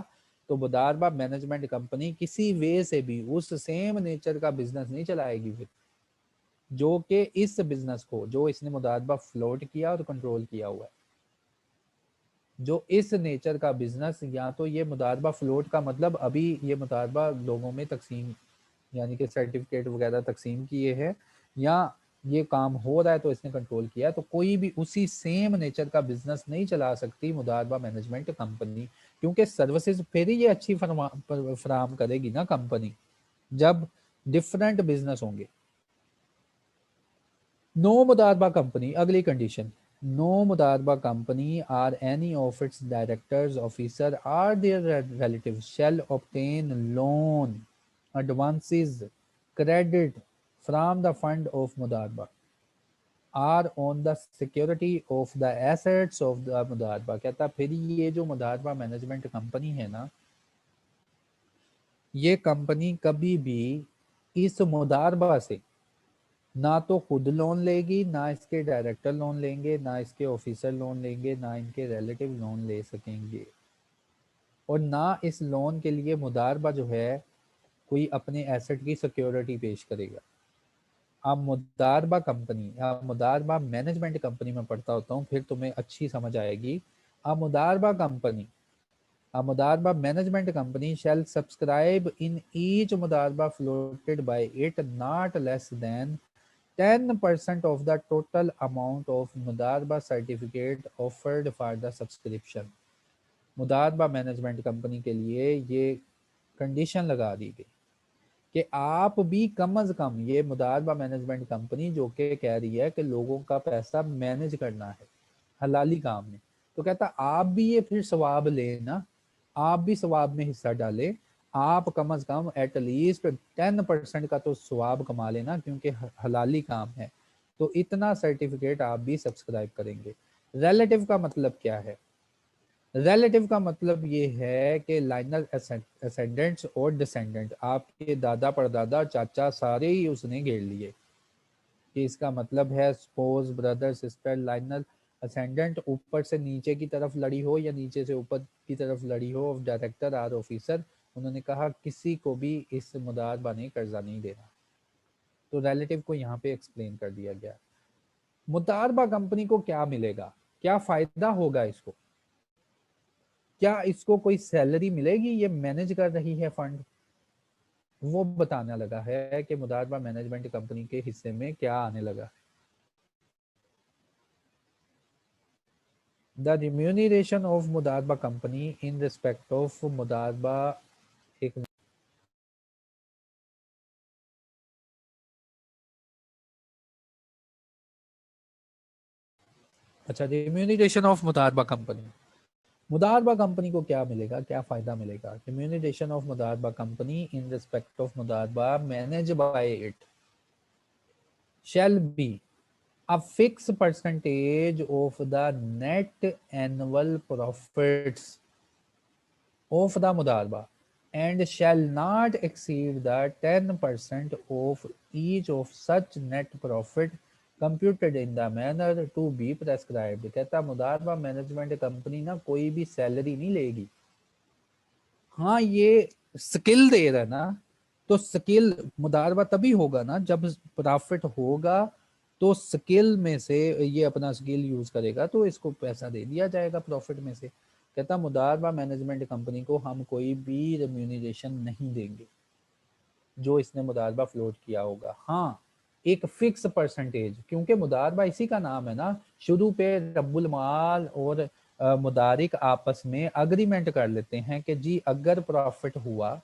तो मुदारबा मैनेजमेंट कंपनी किसी वे से भी उस सेम नेचर का बिजनेस नहीं चलाएगी फिर, जो कि इस बिजनेस को जो इसने मुदारबा फ्लोट किया और कंट्रोल किया हुआ है। जो इस नेचर का बिजनेस, या तो ये मुदारबा फ्लोट का मतलब अभी ये मुदारबा लोगों में तकसीम यानी कि सर्टिफिकेट वगैरह तकसीम किए हैं, या ये काम हो रहा है तो इसने कंट्रोल किया है, तो कोई भी उसी सेम नेचर का बिजनेस नहीं चला सकती मुदारबा मैनेजमेंट कंपनी, क्योंकि सर्विसेज फिर ये अच्छी फराहम करेगी ना कंपनी जब डिफरेंट बिजनेस होंगे। नो मुदारबा कंपनी, अगली condition, no mudarba company or any of its directors, officer or their relatives shall obtain loan, advances, credit from the fund of mudarba or on the security of the assets of the mudarba। कहता फिर ये जो मुदारबा management company है ना, ये company कभी भी इस मुदारबा से ना तो खुद लोन लेगी, ना इसके डायरेक्टर लोन लेंगे, ना इसके ऑफिसर लोन लेंगे, ना इनके रिलेटिव लोन ले सकेंगे, और ना इस लोन के लिए मुदारबा जो है कोई अपने एसेट की सिक्योरिटी पेश करेगा। अब मुदारबा कंपनी या मुदारबा मैनेजमेंट कंपनी में पढ़ता होता हूँ, फिर तुम्हें अच्छी समझ आएगी। अब मुदारबा company, a mudarba management company shall subscribe in each mudarba floated by it not less than 10% of the total amount of mudarba certificate offered for the subscription। मुदारबा मैनेजमेंट कंपनी के लिए ये कंडीशन लगा दी गई कि आप भी कम अज कम, ये मुदारबा मैनेजमेंट कंपनी जो कि कह रही है कि लोगों का पैसा मैनेज करना है हलाली काम में, तो कहता आप भी ये फिर सवाब लेना, आप भी सवाब में हिस्सा डालें, आप कम अज कम एटलीस्ट 10% का तो सवाब कमा लेना, क्योंकि हलाली काम है, तो इतना सर्टिफिकेट आप भी सब्सक्राइब करेंगे। रिलेटिव का मतलब क्या है? रिलेटिव का मतलब ये है कि लाइनर असेंडेंट्स और डिसेंडेंट, आपके दादा परदादा चाचा सारे ही उसने घेर लिए, कि इसका मतलब है suppose brother sister liner ascendant ऊपर से नीचे की तरफ लड़ी हो या नीचे से ऊपर की तरफ लड़ी हो, डायरेक्टर और ऑफिसर, उन्होंने कहा किसी को भी इस मुदारबा ने कर्जा नहीं देना, तो रिलेटिव को यहाँ पे एक्सप्लेन कर दिया गया। मुदारबा कंपनी को क्या मिलेगा, क्या फायदा होगा इसको, क्या इसको कोई सैलरी मिलेगी, ये मैनेज कर रही है फंड, वो बताने लगा है कि मुदारबा मैनेजमेंट कंपनी के हिस्से में क्या आने लगा। The remuneration of मुदारबा company in respect of मुदारबा, एक अच्छा, रिम्यूनरेशन ऑफ मुदारबा कंपनी, मुदारबा कंपनी को क्या मिलेगा, क्या फायदा मिलेगा। Remuneration of मुदारबा company in respect of मुदारबा manage by it shall be a fixed percentage of the net annual profits of the mudarba and shall not exceed the 10% of each of such net profit computed in the manner to be prescribed। कहता मुदारबा management company ना कोई भी salary नहीं लेगी, हाँ ये skill दे रहा है ना, तो स्किल मुदारबा तभी होगा ना जब प्रॉफिट होगा, तो स्किल में से ये अपना स्किल यूज करेगा तो इसको पैसा दे दिया जाएगा प्रॉफिट में से। कहता मुदारबा मैनेजमेंट कंपनी को हम कोई भी रेम्यूनरेशन नहीं देंगे जो इसने मुदारबा फ्लोट किया होगा, हाँ एक फिक्स परसेंटेज, क्योंकि मुदारबा इसी का नाम है ना, शुरू पे रब्बुल माल और मुदारिक आपस में अग्रीमेंट कर लेते हैं कि जी अगर प्रॉफिट हुआ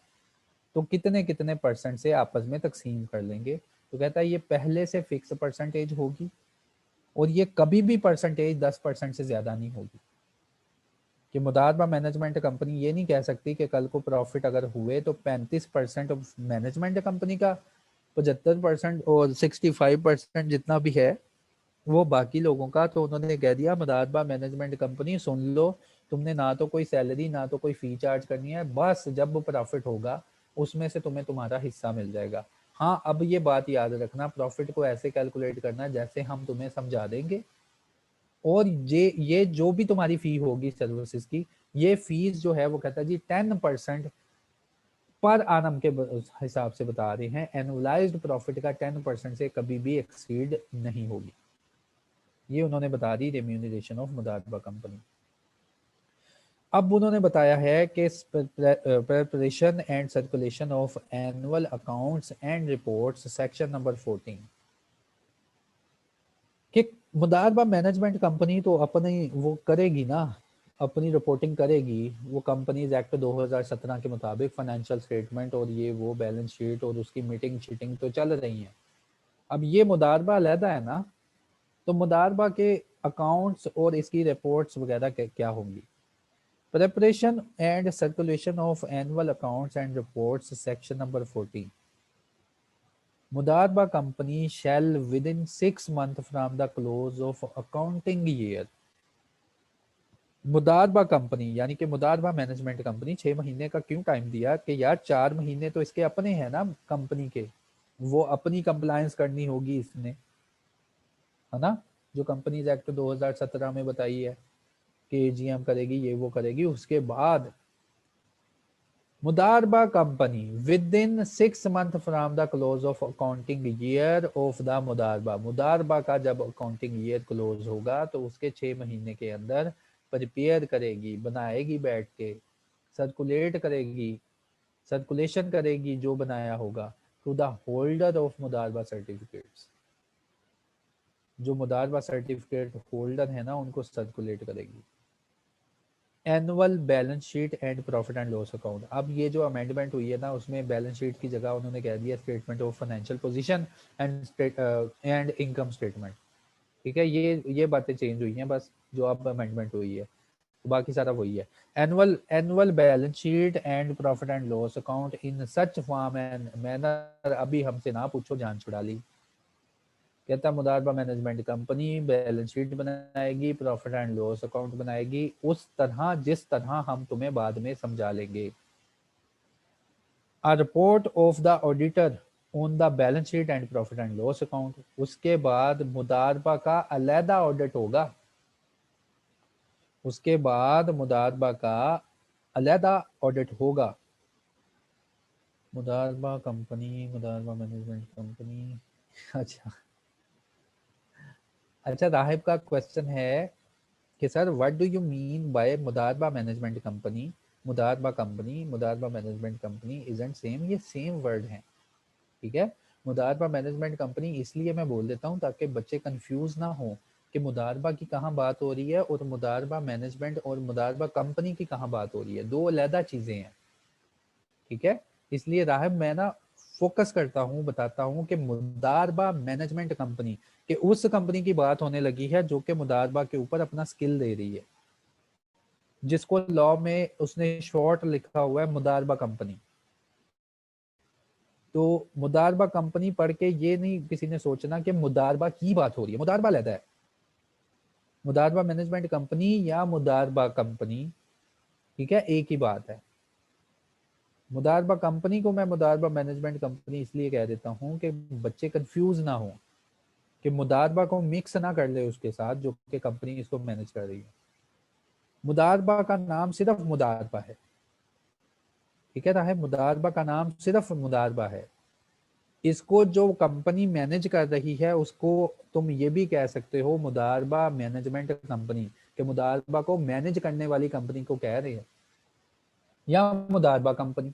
तो कितने कितने परसेंट से आपस में तकसीम कर लेंगे। तो कहता है ये पहले से फिक्स परसेंटेज होगी और ये कभी भी परसेंटेज 10% से ज्यादा नहीं होगी। कि मुदारबा मैनेजमेंट कंपनी ये नहीं कह सकती कि कल को प्रॉफिट अगर हुए तो 35% मैनेजमेंट कंपनी का, 75% और 65% जितना भी है वो बाकी लोगों का। तो उन्होंने कह दिया मुदारबा मैनेजमेंट कंपनी सुन लो, तुमने ना तो कोई सैलरी ना तो कोई फी चार्ज करनी है, बस जब प्रॉफिट होगा उसमें से तुम्हें तुम्हारा हिस्सा मिल जाएगा। हाँ, अब ये बात याद रखना, प्रॉफिट को ऐसे कैलकुलेट करना जैसे हम तुम्हें समझा देंगे, और ये जो भी तुम्हारी फी होगी सर्विसेज की, ये फीस जो है वो कहता है जी 10% पर आनम के हिसाब से बता रहे हैं, एनुअलाइज्ड प्रॉफिट का 10% से कभी भी एक्सीड नहीं होगी। ये उन्होंने बता दी रेम्यूनरेशन ऑफ मुदारबा कंपनी। अब उन्होंने बताया है कि preparation and circulation of annual accounts and reports section number 14, कि मुदारबा मैनेजमेंट कंपनी तो अपनी वो करेगी ना, अपनी रिपोर्टिंग करेगी, वो कंपनीज एक्ट 2017 के मुताबिक फाइनेंशियल स्टेटमेंट और ये वो बैलेंस शीट और उसकी मीटिंग शीटिंग तो चल रही है। अब ये मुदारबा अलहदा है ना, तो मुदारबा के अकाउंट्स और इसकी रिपोर्ट्स वगैरह क्या होंगी। Preparation and circulation of annual accounts and reports section number 14, मुदारबा company shall within 6 months from the close of accounting year, मुदारबा कंपनी यानी कि मुदारबा मैनेजमेंट कंपनी 6 महीने का क्यों टाइम दिया कि यार 4 महीने तो इसके अपने हैं ना कंपनी के, वो अपनी कंप्लायंस करनी होगी इसने, है ना, जो कंपनीज एक्ट 2017 में बताई है कि एजीएम करेगी, ये वो करेगी। उसके बाद मुदारबा company within 6 months from the close of accounting year of the मुदारबा, मुदारबा का जब अकाउंटिंग ईयर क्लोज होगा तो उसके 6 महीने के अंदर प्रिपेयर करेगी, बनाएगी बैठ के, सर्कुलेट करेगी, सर्कुलेशन करेगी जो बनाया होगा टू द होल्डर ऑफ मुदारबा सर्टिफिकेट्स, जो मुदारबा सर्टिफिकेट होल्डर है ना उनको सर्कुलेट करेगी। Annual balance sheet and profit and loss account, अब ये जो अमेंडमेंट हुई है ना उसमें बैलेंस शीट की जगह उन्होंने कह दिया statement of financial position and income statement. ठीक है, ये बातें चेंज हुई हैं बस, जो अब अमेंडमेंट हुई है, तो बाकी सारा वही है। Annual balance sheet and profit and loss account in such form and manner, अभी हमसे ना पूछो जान छुड़ा ली। कहता मुदारबा मैनेजमेंट कंपनी बैलेंस शीट बनाएगी, प्रॉफिट एंड लॉस अकाउंट बनाएगी उस तरह जिस तरह हम तुम्हें बाद में समझा लेंगे। A report of the auditor on the balance sheet and profit and loss account, उसके बाद मुदारबा का अलहदा ऑडिट होगा, उसके बाद मुदारबा का अलहदा ऑडिट होगा। मुदारबा कंपनी, मुदारबा मैनेजमेंट कंपनी, अच्छा अच्छा, राहिब का क्वेश्चन है कि sir what do you mean by मुदारबा मैनेजमेंट कंपनी, मुदारबा company, मुदारबा management company isn't same, ये सेम वर्ड है। ठीक है, मुदारबा मैनेजमेंट कंपनी इसलिए मैं बोल देता हूँ ताकि बच्चे कंफ्यूज ना हो कि मुदारबा की कहाँ बात हो रही है और मुदारबा मैनेजमेंट और मुदारबा कंपनी की कहाँ बात हो रही है, दो अलहदा चीजें हैं। ठीक है, इसलिए राहिब मैं ना फोकस करता हूँ, बताता हूँ कि मुदारबा मैनेजमेंट कंपनी कि उस कंपनी की बात होने लगी है जो कि मुदारबा के ऊपर अपना स्किल दे रही है, जिसको लॉ में उसने शॉर्ट लिखा हुआ है मुदारबा कंपनी। तो मुदारबा कंपनी पढ़ के ये नहीं किसी ने सोचना कि मुदारबा की बात हो रही है, मुदारबा लेता है, मुदारबा मैनेजमेंट कंपनी या मुदारबा कंपनी, ठीक है, एक ही बात है। मुदारबा कंपनी को मैं मुदारबा मैनेजमेंट कंपनी इसलिए कह देता हूँ कि बच्चे कंफ्यूज ना हो, कि मुदारबा को मिक्स ना कर ले उसके साथ जो कि कंपनी इसको मैनेज कर रही है। मुदारबा का नाम सिर्फ मुदारबा है, ठीक है, मुदारबा का नाम सिर्फ मुदारबा है। इसको जो कंपनी मैनेज कर रही है उसको तुम ये भी कह सकते हो मुदारबा मैनेजमेंट कंपनी, कि मुदारबा को मैनेज करने वाली कंपनी को कह रही है, या मुदारबा कंपनी।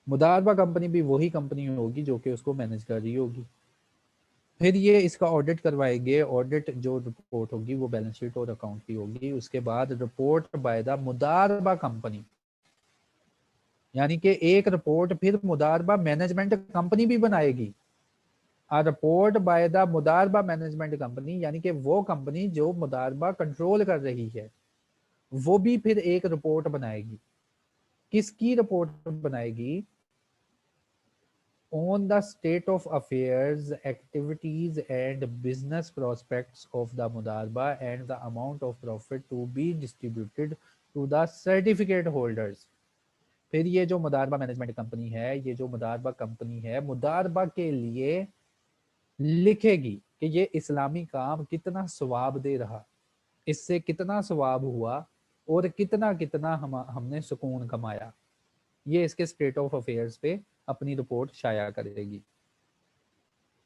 मुदारबा कंपनी भी वही कंपनी होगी जो कि उसको मैनेज कर रही होगी। फिर ये इसका ऑडिट करवाएंगे, ऑडिट जो रिपोर्ट होगी वो बैलेंस शीट और अकाउंट की होगी। उसके बाद रिपोर्ट बाय द मुदारबा कंपनी, यानी कि एक रिपोर्ट फिर मुदारबा मैनेजमेंट कंपनी भी बनाएगी। A report by the मुदारबा management company, यानी कि वो कंपनी जो मुदारबा कंट्रोल कर रही है वो भी फिर एक रिपोर्ट बनाएगी। किसकी रिपोर्ट बनाएगी? on the state of affairs, activities and business prospects of the mudarba and the amount of profit to be distributed to the certificate holders। फिर ये जो मुदारबा मैनेजमेंट कंपनी है, ये जो मुदारबा कंपनी है, मुदारबा के लिए लिखेगी कि ये इस्लामी काम कितना सवाब दे रहा, इससे कितना सवाब हुआ और कितना कितना हमने सुकून कमाया। ये इसके स्टेट ऑफ अफेयर्स पे अपनी रिपोर्ट शाया करेगी।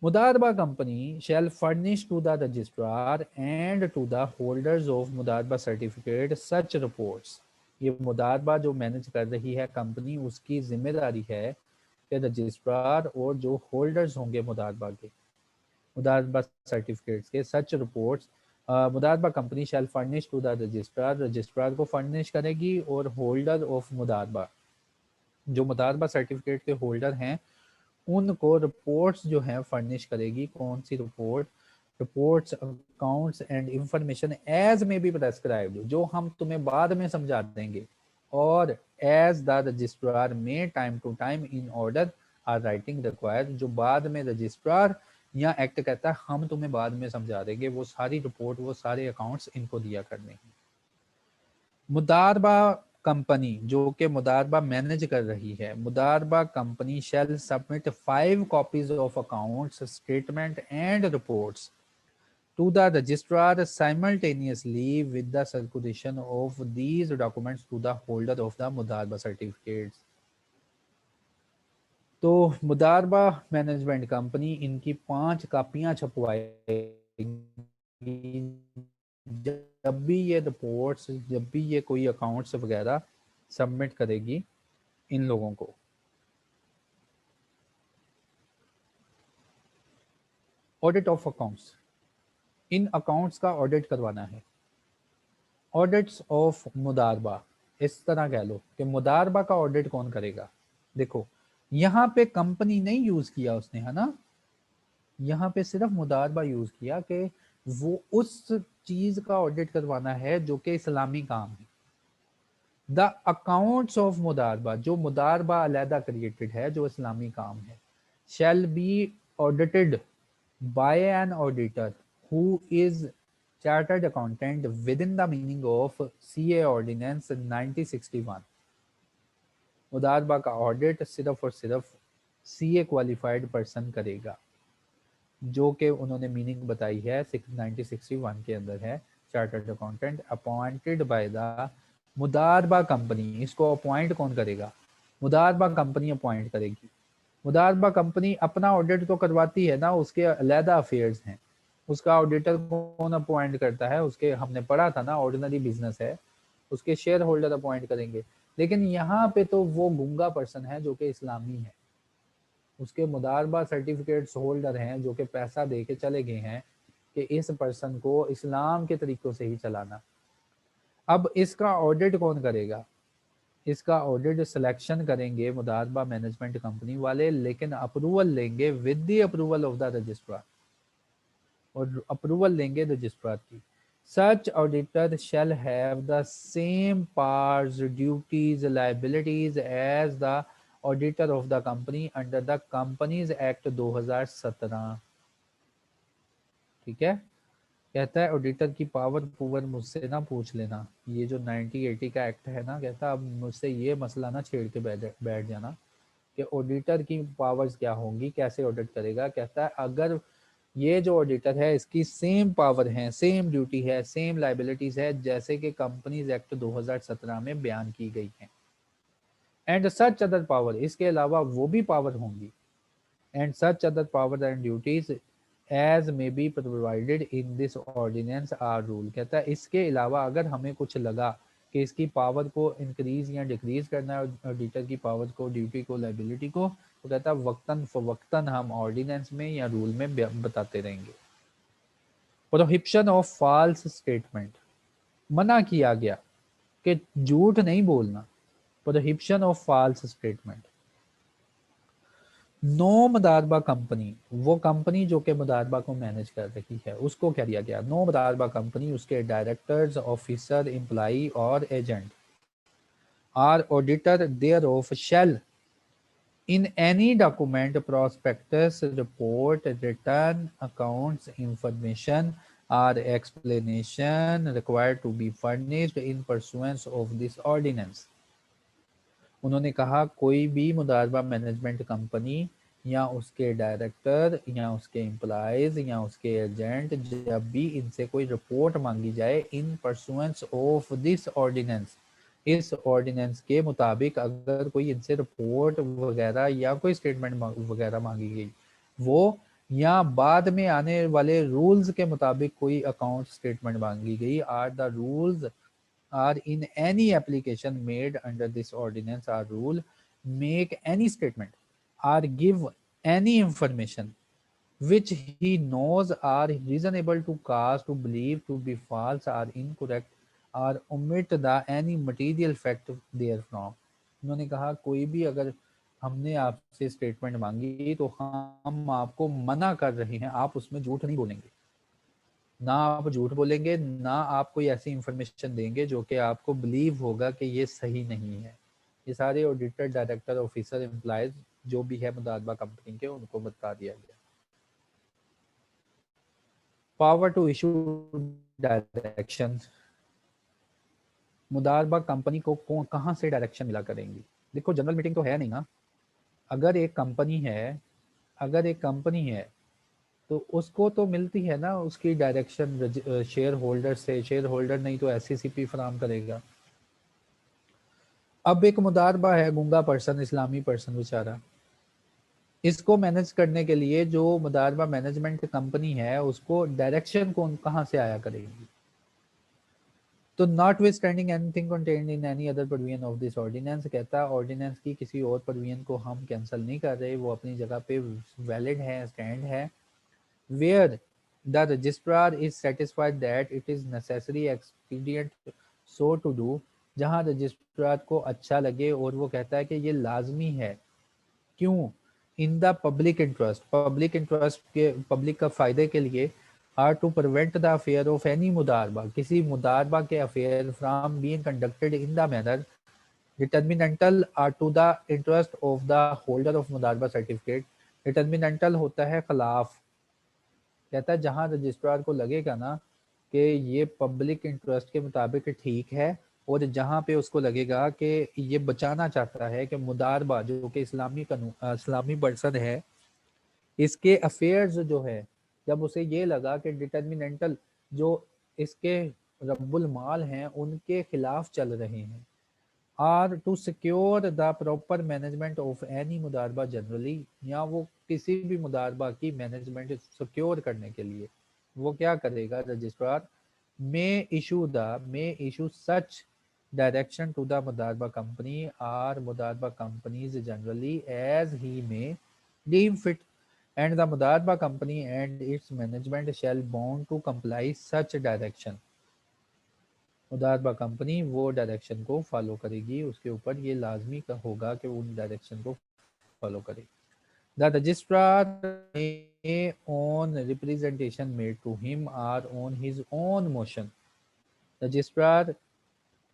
मुदारबा company shall furnish to the registrar and to the holders of मुदारबा सर्टिफिकेट such reports। ये मुदारबा जो मैनेज कर रही है कंपनी, उसकी जिम्मेदारी है कि रजिस्ट्रार और जो होल्डर्स होंगे मुदारबा के, मुदारबा सर्टिफिकेट्स के, सच रिपोर्ट्स मुदारबा company shall furnish to the registrar, registrar को फर्निश करेगी और होल्डर ऑफ मुदारबा, जो मुदारबा सर्टिफिकेट के होल्डर हैं उनको रिपोर्ट्स जो हैं फर्निश करेगी। कौन सी report? Reports, accounts and information as may be prescribed, जो हम तुम्हें बाद में समझा देंगे, और as the registrar may time to time in order or writing required, जो बाद में रजिस्ट्रार या एक्ट कहता है हम तुम्हें बाद में समझा देंगे, वो सारी रिपोर्ट, वो सारे अकाउंट्स इनको दिया करने हैं। मुदारबा कंपनी जो कि मुदारबा मैनेज कर रही है, मुदारबा company shall submit 5 copies of accounts, statement and reports to the registrar simultaneously with the circulation of these documents to the holder of the मुदारबा सर्टिफिकेट्स। तो मुदारबा मैनेजमेंट कंपनी इनकी 5 कापियां छपवाएगी जब भी ये रिपोर्ट्स, जब भी ये कोई अकाउंट्स वगैरह सबमिट करेगी इन लोगों को। Audit of accounts, in accounts का ऑडिट करवाना है। ऑडिट्स ऑफ मुदारबा, इस तरह कह लो कि मुदारबा का ऑडिट कौन करेगा। देखो यहाँ पे कंपनी नहीं यूज किया उसने, है ना, यहाँ पे सिर्फ मुदारबा यूज किया कि वो उस चीज का ऑडिट करवाना है जो कि इस्लामी काम है। द अकाउंट्स ऑफ मुदारबा, जो मुदारबा अलहदा क्रिएटेड है, जो इस्लामी काम है, shall be audited by an auditor who is chartered accountant within the meaning of CA ordinance 1961। मुदारबा का ऑडिट सिर्फ और सिर्फ CA क्वालिफाइड पर्सन करेगा, जो कि उन्होंने मीनिंग बताई है 1961 के अंदर है, chartered accountant appointed by the मुदारबा company. इसको अपॉइंट कौन करेगा? मुदारबा कंपनी अपॉइंट करेगी। मुदारबा कंपनी अपना ऑडिट तो करवाती है ना, उसके अलहदा अफेयर्स हैं, उसका ऑडिटर कौन अपॉइंट करता है? उसके, हमने पढ़ा था ना, ऑर्डिनरी बिजनेस है, उसके शेयर होल्डर अपॉइंट करेंगे। लेकिन यहाँ पे तो वो गूंगा पर्सन है जो कि इस्लामी है, उसके मुदारबा सर्टिफिकेट्स होल्डर हैं जो कि पैसा दे के चले गए हैं कि इस पर्सन को इस्लाम के तरीकों से ही चलाना। अब इसका ऑडिट कौन करेगा? इसका ऑडिट सिलेक्शन करेंगे मुदारबा मैनेजमेंट कंपनी वाले, लेकिन अप्रूवल लेंगे with the approval of the registrar, और अप्रूवल लेंगे रजिस्ट्रार की। Such auditor shall have the same powers, duties, liabilities as the auditor of the company under the companies act 2017। ठीक है, कहता है ऑडिटर की पावर मुझसे ना पूछ लेना, ये जो 1980 का एक्ट है ना, कहता अब मुझसे ये मसला ना छेड़ के बैठ जाना कि ऑडिटर की पावर्स क्या होंगी, कैसे ऑडिट करेगा। कहता है अगर ये जो ऑडिटर है इसकी सेम पावर है, सेम ड्यूटी है, सेम लाइबिलिटीज है जैसे कि कंपनीज एक्ट 2017 में बयान की गई है, एंड सच अदर पावर, इसके अलावा वो भी पावर होंगी, and such other power and duties as may be provided in this ordinance or rule. कहता है इसके अलावा अगर हमें कुछ लगा कि इसकी पावर को इंक्रीज या डिक्रीज करना है, ऑडिटर की पावर को, ड्यूटी को, लाइबिलिटी को, तो कहता है वक्तन फवक्तन हम ऑर्डिनेंस में या रूल में बताते रहेंगे। प्रोहिबिशन ऑफ फॉल्स स्टेटमेंट, मना किया गया कि झूठ नहीं बोलना। Prohibition of false statement. No मुदारबा कंपनी, वो कंपनी जो कि मुदारबा को मैनेज कर रही है, उसको क्या दिया गया, नो मुदारबा कंपनी, उसके डायरेक्टर्स, ऑफिसर, एम्प्लॉई और agent or auditor thereof shall in any document, prospectus, report, return, accounts, information or explanation required to be furnished in pursuance of this ordinance। उन्होंने कहा कोई भी मुदारबा मैनेजमेंट कंपनी या उसके director या उसके employees या उसके एजेंट जब भी इनसे कोई रिपोर्ट मांगी जाए in pursuance of this ordinance, इस ऑर्डिनेंस के मुताबिक अगर कोई इनसे रिपोर्ट वगैरह या कोई स्टेटमेंट वगैरह मांगी गई, वो या बाद में आने वाले रूल्स के मुताबिक कोई अकाउंट स्टेटमेंट मांगी गई, or the rules are in any application made under this ordinance or rule make any statement or give any information which he knows are reasonable to cause to believe to be false or incorrect or omit the any material fact therefrom। उन्होंने कहा कोई भी अगर हमने आपसे statement मांगी तो हम आपको मना कर रहे हैं, आप उसमें झूठ नहीं बोलेंगे, ना आप झूठ बोलेंगे, ना आप कोई ऐसी इंफॉर्मेशन देंगे जो कि आपको बिलीव होगा कि ये सही नहीं है। ये सारे ऑडिटर, डायरेक्टर, ऑफिसर, एम्प्लॉयज जो भी है मुदारबा कंपनी के, उनको बता दिया गया। पावर टू इशू डायरेक्शन, मुदारबा कंपनी को कहाँ से डायरेक्शन मिला करेंगी। देखो जनरल मीटिंग तो है नहीं ना, अगर एक कंपनी है, अगर एक कंपनी है तो उसको तो मिलती है ना उसकी डायरेक्शन शेयर होल्डर से, शेयर होल्डर नहीं तो एससीसीपी फराम करेगा। अब एक मुदारबा है, गूंगा पर्सन, इस्लामी पर्सन बेचारा, इसको मैनेज करने के लिए जो मुदारबा मैनेजमेंट कंपनी है उसको डायरेक्शन कौन कहाँ से आया करेगी। तो notwithstanding anything contained in any other provision of this ordinance, कहता है ऑर्डिनेंस की किसी और प्रोविजन को हम कैंसिल नहीं कर रहे, वो अपनी जगह पे वैलिड है, स्टैंड है। Where the registrar is satisfied that it is necessary expedient so to do, जहां रजिस्ट्रार को अच्छा लगे और वो कहता है कि ये लाजमी है, क्यों, in the public interest, public interest के, पब्लिक का फायदे के लिए, or to prevent the affair of any modaraba, किसी मुदारबा के affair from being conducted in the manner detrimental or to the interest of the holder of मुदारबा certificate. Detrimental होता है खिलाफ, कहता है जहां रजिस्ट्रार को लगेगा ना कि ये पब्लिक इंटरेस्ट के मुताबिक ठीक है, और जहां पे उसको लगेगा कि ये बचाना चाहता है कि मुदारबा जो कि इस्लामी कानून, इस्लामी पर्सन है, इसके अफेयर्स जो है, जब उसे ये लगा कि डिटर्मिनेंटल जो इसके रब्बुल माल हैं उनके खिलाफ चल रहे हैं, or to secure the proper management of any modaraba generally, या वो किसी भी मुदारबा की मैनेजमेंट सिक्योर करने के लिए वो क्या करेगा, registrar may issue such direction to the मुदारबा company or modaraba companies generally as he may deem fit and the Mudarba company and its management shall bound to comply such direction। Modaraba company वो direction को follow करेगी, उसके ऊपर ये लाजमी का होगा कि वो उन डायरेक्शन को फॉलो करे। The registrar may on representation made to him or on his own motion, registrar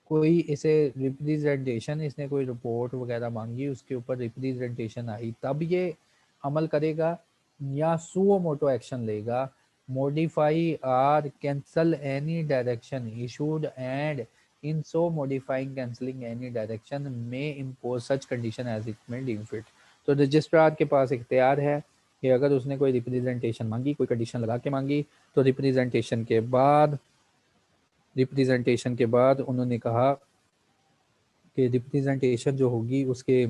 कोई इसे रिप्रेजेंटेशन, इसने कोई रिपोर्ट वगैरह मांगी, उसके ऊपर रिप्रेजेंटेशन आई, तब ये अमल करेगा या सुओ मोटो एक्शन लेगा, मॉडिफाई और cancel any direction issued and in so modifying cancelling any direction may impose such condition as it may deem fit. तो रजिस्ट्रार के पास इख्तियार है कि अगर उसने कोई रिप्रेजेंटेशन मांगी, कोई कंडीशन लगा के मांगी, तो रिप्रेजेंटेशन के बाद उन्होंने कहा कि रिप्रेजेंटेशन जो होगी उसके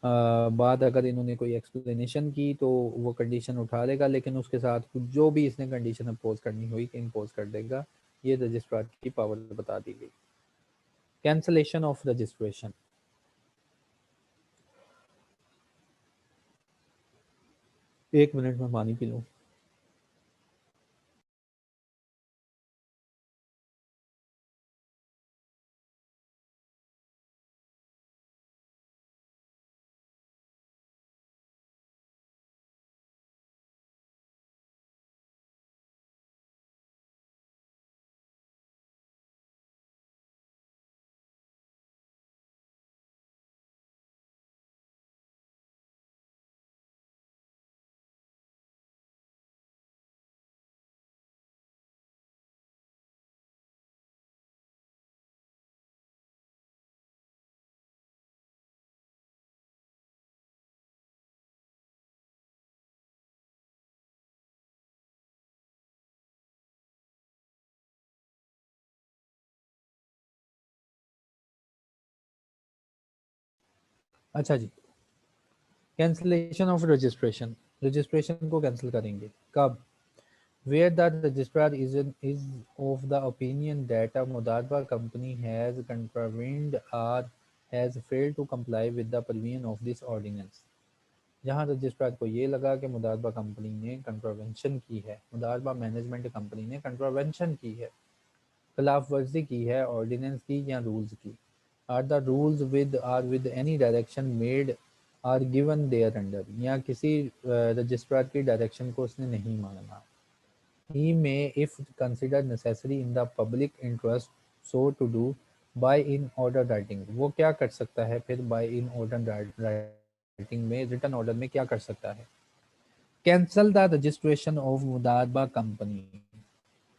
बाद अगर इन्होंने कोई एक्सप्लेनेशन की तो वो कंडीशन उठा लेगा, लेकिन उसके साथ जो भी इसने कंडीशन इम्पोज करनी हुई इम्पोज कर देगा। ये रजिस्ट्रार की पावर बता दी गई। कैंसलेशन ऑफ रजिस्ट्रेशन, एक मिनट में पानी पी लूँ। अच्छा जी, कैंसिलेशन ऑफ रजिस्ट्रेशन, रजिस्ट्रेशन को कैंसिल करेंगे कब? Where the registrar is of the opinion that a Mudarba company has contravened or has failed to comply with the provision of this ordinance. जहाँ registrar को ये लगा कि मुदारबा कंपनी ने contravention की है, मुदारबा मैनेजमेंट कंपनी ने कंट्रावेंशन की है, खिलाफ वर्जी की है ऑर्डिनेंस की या रूल्स की, or the rules with any direction made or given thereunder, या किसी रजिस्ट्रार की डायरेक्शन को उसने नहीं माना, he may if considered necessary in the public interest so to do by in order writing, वो क्या कर सकता है फिर by in order writing में, written order में क्या कर सकता है? cancel the registration of modaraba company,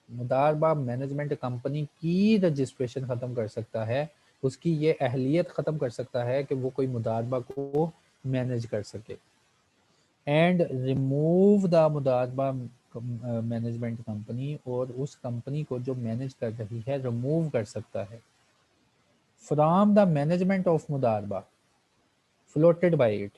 मुदारबा management company की रजिस्ट्रेशन ख़त्म कर सकता है, उसकी ये अहलियत ख़त्म कर सकता है कि वो कोई मुदारबा को मैनेज कर सके। And remove the मुदारबा management company, और उस कंपनी को जो मैनेज कर रही है रिमूव कर सकता है from the management of modaraba floated by it,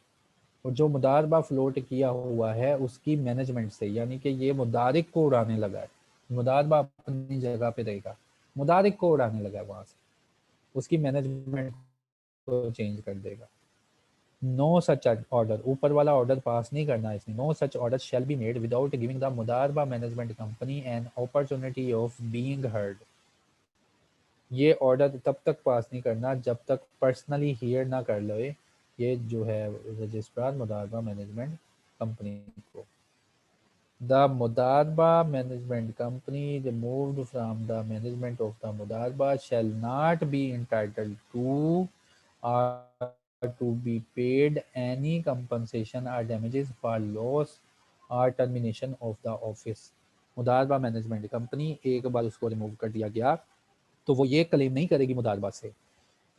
और जो मुदारबा फ्लोट किया हुआ है उसकी मैनेजमेंट से, यानी कि ये मुदारिक को उड़ाने लगा है, मुदारबा अपनी जगह पे रहेगा, मुदारिक को उड़ाने लगा है वहां से, उसकी मैनेजमेंट को चेंज कर देगा। नो सच ऑर्डर, ऊपर वाला ऑर्डर पास नहीं करना इसने, no such order shall be made without giving the मुदारबा management company an opportunity of being heard, ये ऑर्डर तब तक पास नहीं करना जब तक पर्सनली हियर ना कर लो ये जो है रजिस्ट्रार मुदारबा मैनेजमेंट कंपनी को। The मुदारबा management company removed from the management of the modaraba shall not be entitled to to be paid any compensation or damages for loss or termination of the office। Modaraba management company एक बार उसको remove कर दिया गया तो वो ये claim नहीं करेगी मुदारबा से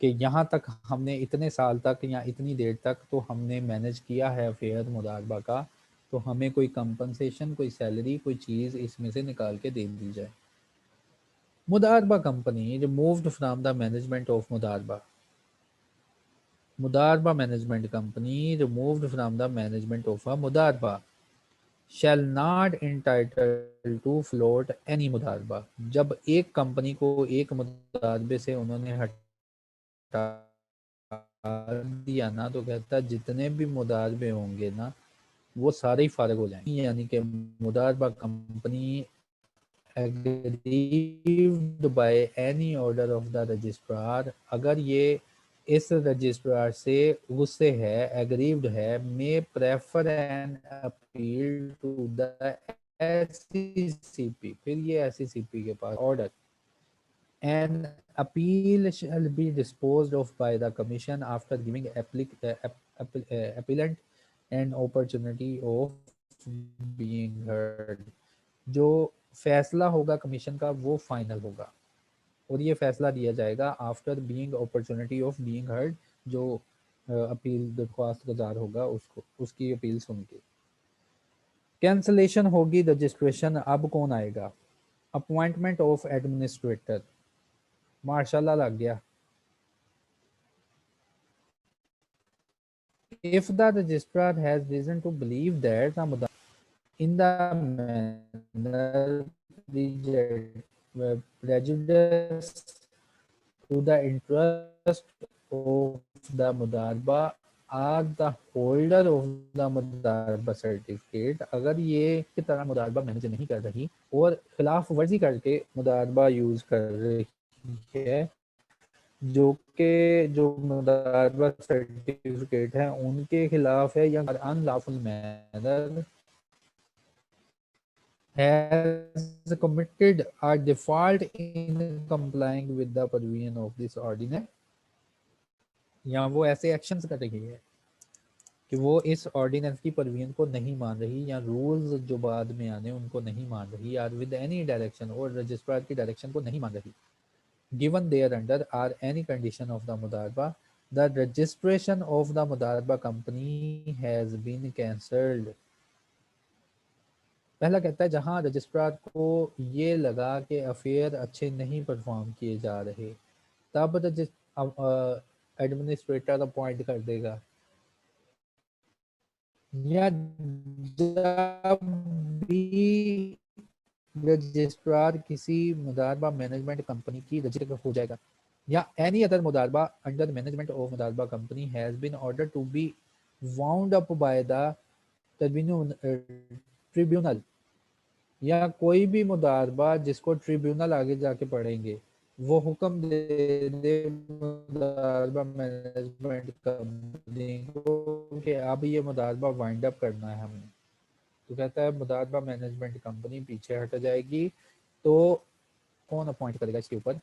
कि यहाँ तक हमने इतने साल तक या इतनी देर तक तो हमने मैनेज किया है अफेयर मुदारबा का, तो हमें कोई कंपनसेशन, कोई सैलरी, कोई चीज़ इसमें से निकाल के दे दी जाए। Modaraba company removed from the management of modaraba, modaraba management company removed from the management of a modaraba shall not entitle to float any modaraba, जब एक कंपनी को एक मुदारबे से उन्होंने हटा दिया ना, तो कहता जितने भी मुदारबे होंगे ना वो सारे ही फारग हो जाएंगे, यानी कि modaraba company aggrieved by any order of the registrar, अगर ये इस रजिस्ट्रार से गुस्से है, एग्रीव्ड है, may prefer an appeal to the SECP, फिर ये एससीसीपी के पास order, an appeal shall be disposed of by the commission after giving appellant an opportunity of being heard, जो फैसला होगा कमीशन का वो फाइनल होगा, और ये फैसला दिया जाएगा after being opportunity of being heard, जो अपील दरख्वास्त गुजार होगा उसको उसकी अपील सुन के। कैंसलेशन होगी रजिस्ट्रेशन, अब कौन आएगा? अपॉइंटमेंट ऑफ एडमिनिस्ट्रेटर, मार्शाल्लाह लग गया। If the registrar has reason to believe that the in the manner prejudice to the interest of the mudarba or the holder of the mudarba certificate, अगर ये की तरह मुदारबा मैनेज नहीं कर रही और खिलाफ वर्जी करके मुदारबा यूज कर रही है, जो के जो मुदारबा सर्टिफिकेट है उनके खिलाफ है, या unlawful manner has committed a default in complying with the provision of this ordinance, या वो ऐसे एक्शंस कर रही है कि वो इस ऑर्डिनेंस की प्रोविजन को नहीं मान रही, या रूल्स जो बाद में आने उनको नहीं मान रही, या विद एनी डायरेक्शन, और रजिस्ट्रार की डायरेक्शन को नहीं मान रही, given thereunder are any condition of the mudarba, the registration of the mudarba company has been cancelled। पहला कहता है जहां रजिस्ट्रार को ये लगा कि अफेयर अच्छे नहीं परफॉर्म किए जा रहे, तब एडमिनिस्ट्रेटर अपॉइंट कर देगा, या जब भी रजिस्ट्रार किसी मुदारबा मैनेजमेंट कंपनी की रजिस्टर हो जाएगा, या any other modaraba under management of मुदारबा company has been order to be wound up by the tribunal, या कोई भी मुदारबा जिसको ट्रिब्यूनल आगे जाके पढ़ेंगे वो हुक्म दे दे मुदारबा मैनेजमेंट कंपनी को कि अब ये मुदारबा वाइंड अप करना है हमने, तो कहता है मुदारबा मैनेजमेंट कंपनी पीछे हट जाएगी, तो कौन अपॉइंट करेगा इसके ऊपर?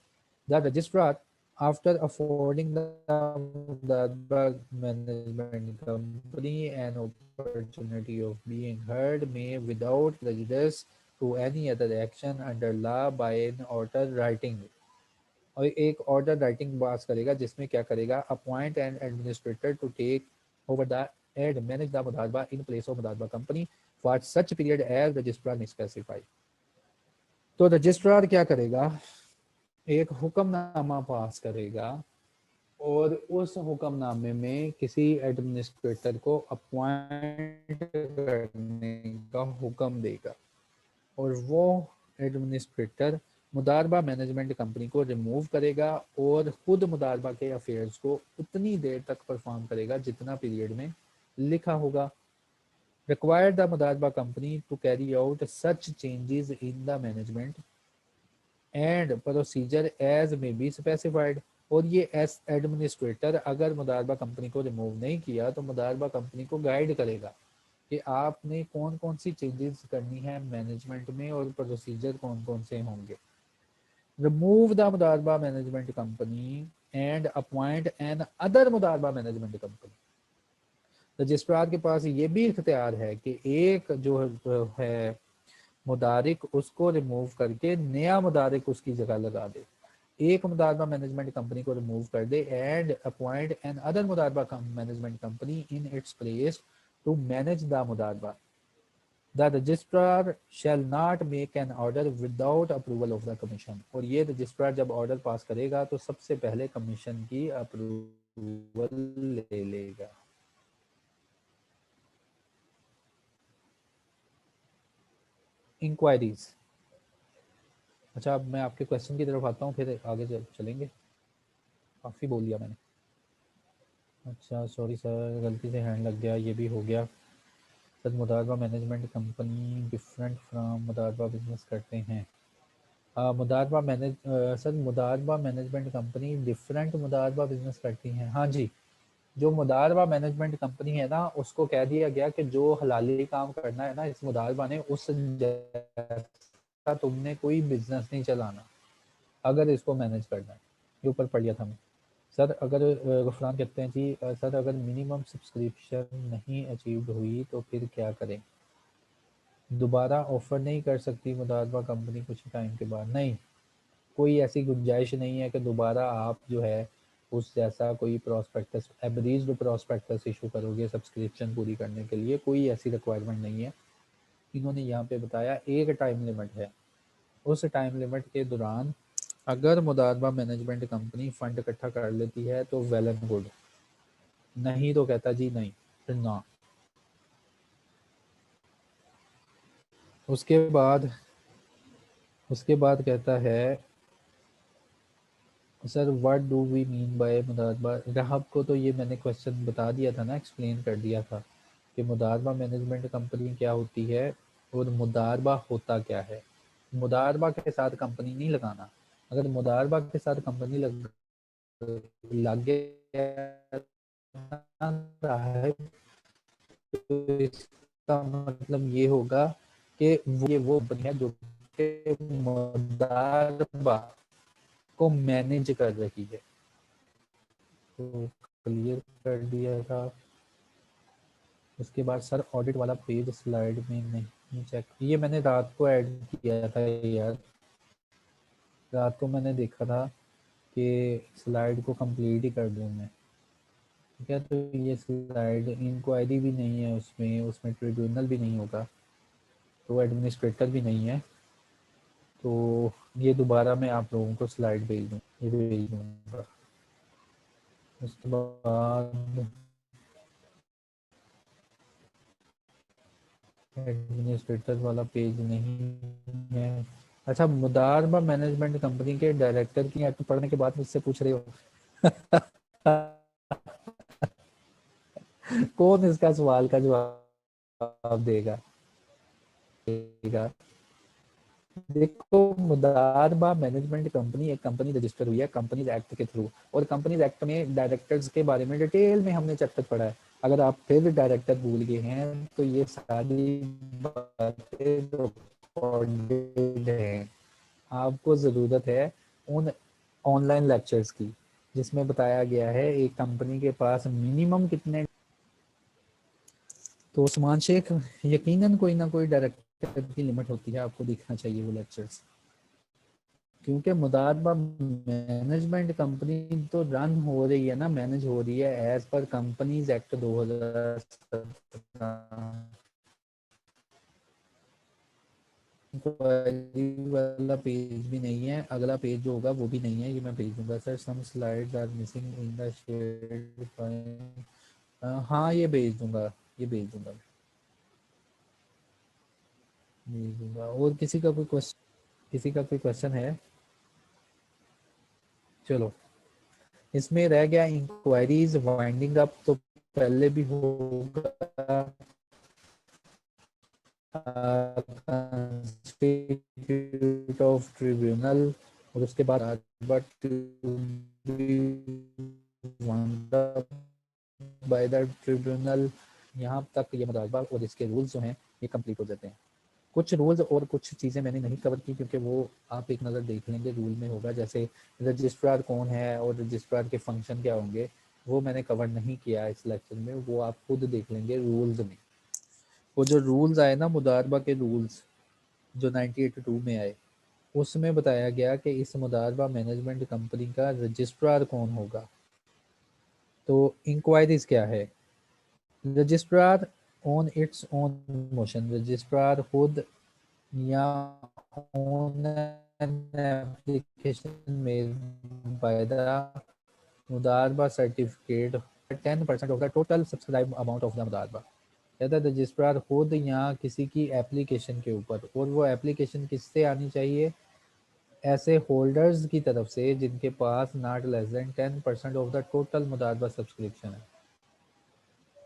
The registrar after affording the मुदारबा management company an opportunity of being heard may without prejudice to any other action under law by an order writing, और एक ऑर्डर राइटिंग पास करेगा जिसमें क्या करेगा, appoint an administrator to take over the and manage the modaraba in place of मुदारबा company for such period as registrar ने specify. तो registrar क्या करेगा, एक हुक्मनामा पास करेगा और उस हुक्मनामे में किसी एडमिनिस्ट्रेटर को अपॉइंट करने का हुक्म देगा, और वो एडमिनिस्ट्रेटर मुदारबा मैनेजमेंट कंपनी को रिमूव करेगा और खुद मुदारबा के अफेयर्स को उतनी देर तक परफॉर्म करेगा जितना पीरियड में लिखा होगा। Required the मुदारबा company to carry out such changes in the management and procedure as may be specified, और ये एस एडमिनिस्ट्रेटर अगर मुदारबा कंपनी को रिमूव नहीं किया तो मुदारबा कंपनी को गाइड करेगा कि आपने कौन कौन सी चेंजेस करनी है मैनेजमेंट में और प्रोसीजर कौन कौन से होंगे। Remove the मुदारबा management company and appoint an other modaraba management company, registrar के पास ये भी इख्तियार है कि एक जो है मुदारिक उसको रिमूव करके नया मुदारिक उसकी जगह लगा दे, एक मुदारबा मैनेजमेंट कंपनी को रिमूव कर दे and appoint an other modaraba management company in its place to manage the modaraba. The registrar shall not make an order without approval of the commission, और ये रजिस्ट्रार जब ऑर्डर पास करेगा तो सबसे पहले कमीशन की अप्रूवल ले लेगा। इंक्वायरीज, अच्छा अब मैं आपके क्वेश्चन की तरफ आता हूँ फिर आगे चलेंगे, काफ़ी बोल दिया मैंने। अच्छा सॉरी सर, गलती से हैंड लग गया, ये भी हो गया। Sir modaraba management company different from modaraba business करते हैं, modaraba manage sir modaraba management company different modaraba business करती हैं, हाँ जी। जो मुदारबा मैनेजमेंट कंपनी है ना उसको कह दिया गया कि जो हलाली काम करना है ना इस मुदारबा ने उस जैसा तुमने कोई बिजनेस नहीं चलाना अगर इसको मैनेज करना है, ये ऊपर पढ़ लिया था मैं। सर अगर गफरान कहते हैं जी सर अगर मिनिमम सब्सक्रिप्शन नहीं अचीव्ड हुई तो फिर क्या करें? दोबारा ऑफर नहीं कर सकती मुदारबा कंपनी कुछ टाइम के बाद? नहीं, कोई ऐसी गुंजाइश नहीं है कि दोबारा आप जो है उस जैसा कोई प्रोस्पेक्टस एब्रीज्ड प्रोस्पेक्टस इशू करोगे सब्सक्रिप्शन पूरी करने के लिए, कोई ऐसी रिक्वायरमेंट नहीं है। इन्होंने यहाँ पे बताया एक टाइम लिमिट है, उस टाइम लिमिट के दौरान अगर मुदारबा मैनेजमेंट कंपनी फंड इकट्ठा कर लेती है तो वेल एंड गुड, नहीं तो कहता जी नहीं फिर ना। उसके बाद कहता है sir what do we mean by modaraba, ग्राहक को तो ये मैंने क्वेश्चन बता दिया था ना, एक्सप्लेन कर दिया था कि मुदारबा मैनेजमेंट कंपनी क्या होती है और मुदारबा होता क्या है। मुदारबा के साथ कंपनी नहीं लगाना, अगर मुदारबा के साथ कंपनी लग गया रहा है तो इसका मतलब ये होगा कि वो कंपनी है जो कि मुदारबा को मैनेज कर रही है। तो क्लियर कर दिया था। उसके बाद सर ऑडिट वाला पेज स्लाइड में नहीं चेक, ये मैंने रात को ऐड किया था यार, रात को मैंने देखा था कि स्लाइड को कंप्लीट ही कर दूं मैं, ठीक है। तो ये स्लाइड इंक्वायरी भी नहीं है उसमें, उसमें ट्रिब्यूनल भी नहीं होगा, तो एडमिनिस्ट्रेटर भी नहीं है, तो ये दोबारा मैं आप लोगों को स्लाइड भेज दूँ, ये भेज दूँगा। उसके बाद एडमिनिस्ट्रेटर वाला पेज नहीं है। अच्छा, मुदारबा मैनेजमेंट कंपनी के डायरेक्टर की एक्ट पढ़ने के बाद मुझसे पूछ रहे हो? कौन इसका सवाल का जवाब देगा? देखो, मुदारबा मैनेजमेंट कंपनी एक कंपनी रजिस्टर हुई है कंपनीज एक्ट के थ्रू, और कंपनीज एक्ट में डायरेक्टर्स के बारे में डिटेल में हमने चैप्टर पढ़ा है। अगर आप फिर डायरेक्टर भूल गए हैं तो ये सारी बातें रिकॉर्डेड हैं। आपको ज़रूरत है उन ऑनलाइन लेक्चर्स की जिसमें बताया गया है एक कंपनी के पास मिनिमम कितने। तो उस्मान शेख, यकीनन कोई ना कोई डायरेक्टर की लिमिट होती है, आपको देखना चाहिए वो लेक्चर्स। क्योंकि मुदारबा मैनेजमेंट कंपनी तो रन हो रही है ना, मैनेज हो रही है एज पर कंपनीज एक्ट 2017। वाला पेज भी नहीं है, अगला पेज जो होगा वो भी नहीं है, ये मैं भेज दूंगा sir. Some slides are missing in the shared file. हाँ, ये भेज दूंगा, ये भेज दूंगा, भेज दूंगा। और किसी का कोई क्वेश्चन है? चलो, इसमें रह गया इंक्वायरीज वाइंडिंग अप, तो पहले भी होगा। कंस्टिट्यूट ऑफ ट्रिब्यूनल, और उसके बाद बाय द ट्रिब्यूनल। यहाँ तक ये मुदारबा और इसके रूल्स जो हैं ये कंप्लीट हो जाते हैं। कुछ रूल्स और कुछ चीज़ें मैंने नहीं कवर की क्योंकि वो आप एक नज़र देख लेंगे, रूल में होगा। जैसे रजिस्ट्रार कौन है और रजिस्ट्रार के फंक्शन क्या होंगे, वो मैंने कवर नहीं किया इस लेक्चर में, वो आप खुद देख लेंगे रूल्स में। वो जो रूल्स आए ना मुदारबा के रूल्स, जो 1982 में आए, उसमें बताया गया कि इस मुदारबा मैनेजमेंट कंपनी का रजिस्ट्रार कौन होगा। तो इंक्वायरीज क्या है? Registrar on its own motion, registrar खुद या on an application made by the Mudarba certificate 10% of the total subscribed amount of the Mudarba। कहता है रजिस्ट्रार खुद या किसी की एप्लीकेशन के ऊपर, और वो एप्लीकेशन किससे आनी चाहिए? ऐसे होल्डर्स की तरफ से जिनके पास not less than 10% of the total modaraba subscription है।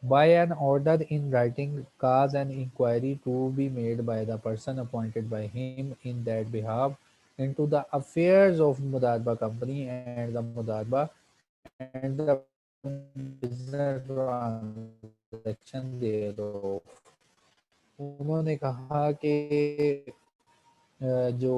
By an order in writing, cause an inquiry to be made by the person appointed by him in that behalf into the affairs of Mudarba company and the Mudarba and the business transaction thereof। उन्होंने कहा कि जो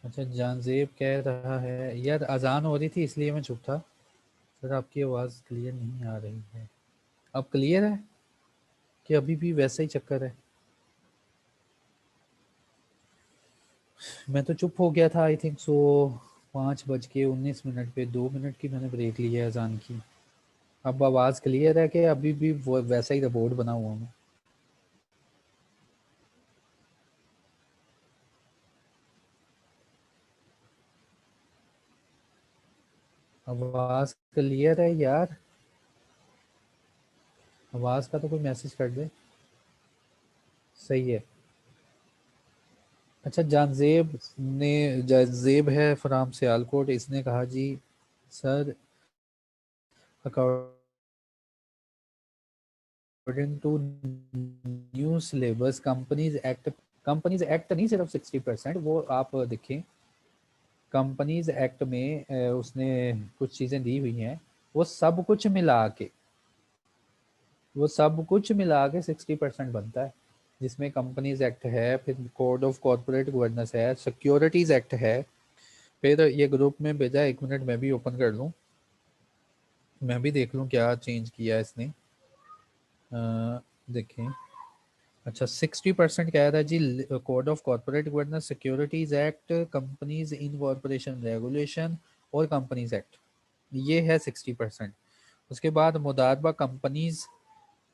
अच्छा, जानजेब कह रहा है यार अजान हो रही थी इसलिए मैं चुप था। सर आपकी आवाज़ क्लियर नहीं आ रही है। अब क्लियर है कि अभी भी वैसा ही चक्कर है? मैं तो चुप हो गया था आई थिंक सो। 5:19 पे 2 मिनट की मैंने ब्रेक ली है अजान की। अब आवाज़ क्लियर है कि अभी भी वो वैसा ही रिपोर्ट बना हुआ हूँ? आवाज़ क्लियर है यार? आवाज़ का तो कोई मैसेज कर दे। सही है। अच्छा, जानजेब है फ्राम सियालकोट। इसने कहा जी sir, according to new syllabus companies act नहीं सिर्फ 60%, वो आप देखें कंपनीज एक्ट में उसने कुछ चीज़ें दी हुई हैं। वो सब कुछ मिला के वो सब कुछ मिला के 60% बनता है, जिसमें कंपनीज एक्ट है, फिर कोड ऑफ कॉर्पोरेट गवर्नेंस है, सिक्योरिटीज एक्ट है। फिर ये ग्रुप में भेजा, 1 मिनट मैं भी ओपन कर लूँ, मैं भी देख लूँ क्या चेंज किया है इसने। देखें। अच्छा, 60% कह रहा है जी। Code of corporate governance, securities act, companies incorporation regulation और कंपनीज एक्ट, ये है 60%। उसके बाद मुदारबा कंपनीज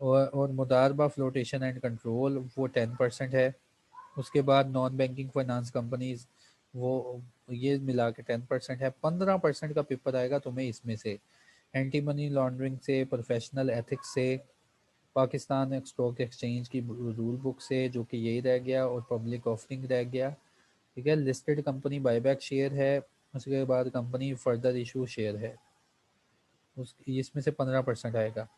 और मुदारबा फ्लोटेशन एंड कंट्रोल, वो 10% है। उसके बाद नॉन बैंकिंग फाइनेंस कंपनीज, वो ये मिला के 10% है। 15% का पेपर आएगा तुम्हें इसमें से, एंटी मनी लॉन्ड्रिंग से, प्रोफेशनल एथिक्स से, पाकिस्तान स्टॉक एक्सचेंज की रूल बुक से, जो कि यही रह गया, और पब्लिक ऑफरिंग रह गया। ठीक है, लिस्टेड कंपनी बायबैक शेयर है। उसके बाद कंपनी फर्दर इशू शेयर है, उस इसमें से 15% आएगा।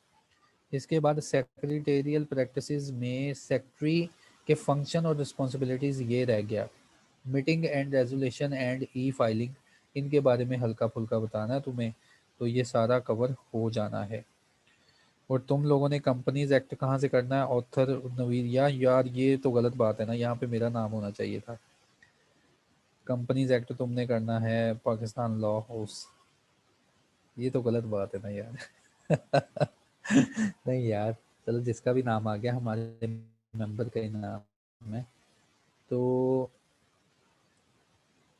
इसके बाद सेक्रेटेरियल प्रैक्टिसेस में सेक्रेटरी के फंक्शन और रिस्पॉन्सिबिलिटीज़ ये रह गया। Meeting and resolution and E filing, इनके बारे में हल्का फुल्का बताना है तुम्हें, तो ये सारा कवर हो जाना है। और तुम लोगों ने कंपनीज एक्ट कहाँ से करना है? ऑथर नवीर, यार ये तो गलत बात है ना, यहाँ पे मेरा नाम होना चाहिए था। कंपनीज एक्ट तुमने करना है पाकिस्तान लॉ हाउस, ये तो गलत बात है ना यार। नहीं यार, चलो जिसका भी नाम आ गया, हमारे मेंबर का ही नाम है, तो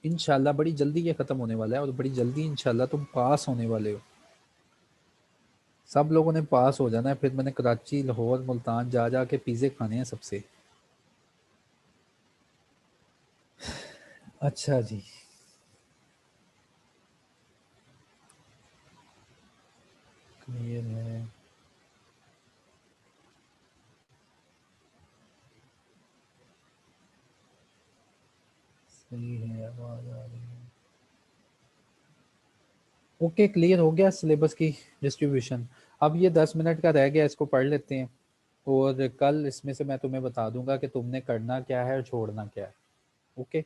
इंशाल्लाह बड़ी जल्दी ये ख़त्म होने वाला है, और बड़ी जल्दी इंशाल्लाह तुम पास होने वाले हो। सब लोगों ने पास हो जाना है, फिर मैंने कराची, लाहौर, मुल्तान जा जा के पिज़्ज़े खाने हैं सबसे। अच्छा जी। क्लियर है। सही है, आवाज़ आ रही है। ओके, क्लियर हो गया सिलेबस की डिस्ट्रीब्यूशन। अब ये 10 मिनट का रह गया, इसको पढ़ लेते हैं, और कल इसमें से मैं तुम्हें बता दूंगा कि तुमने करना क्या है और छोड़ना क्या है। Okay.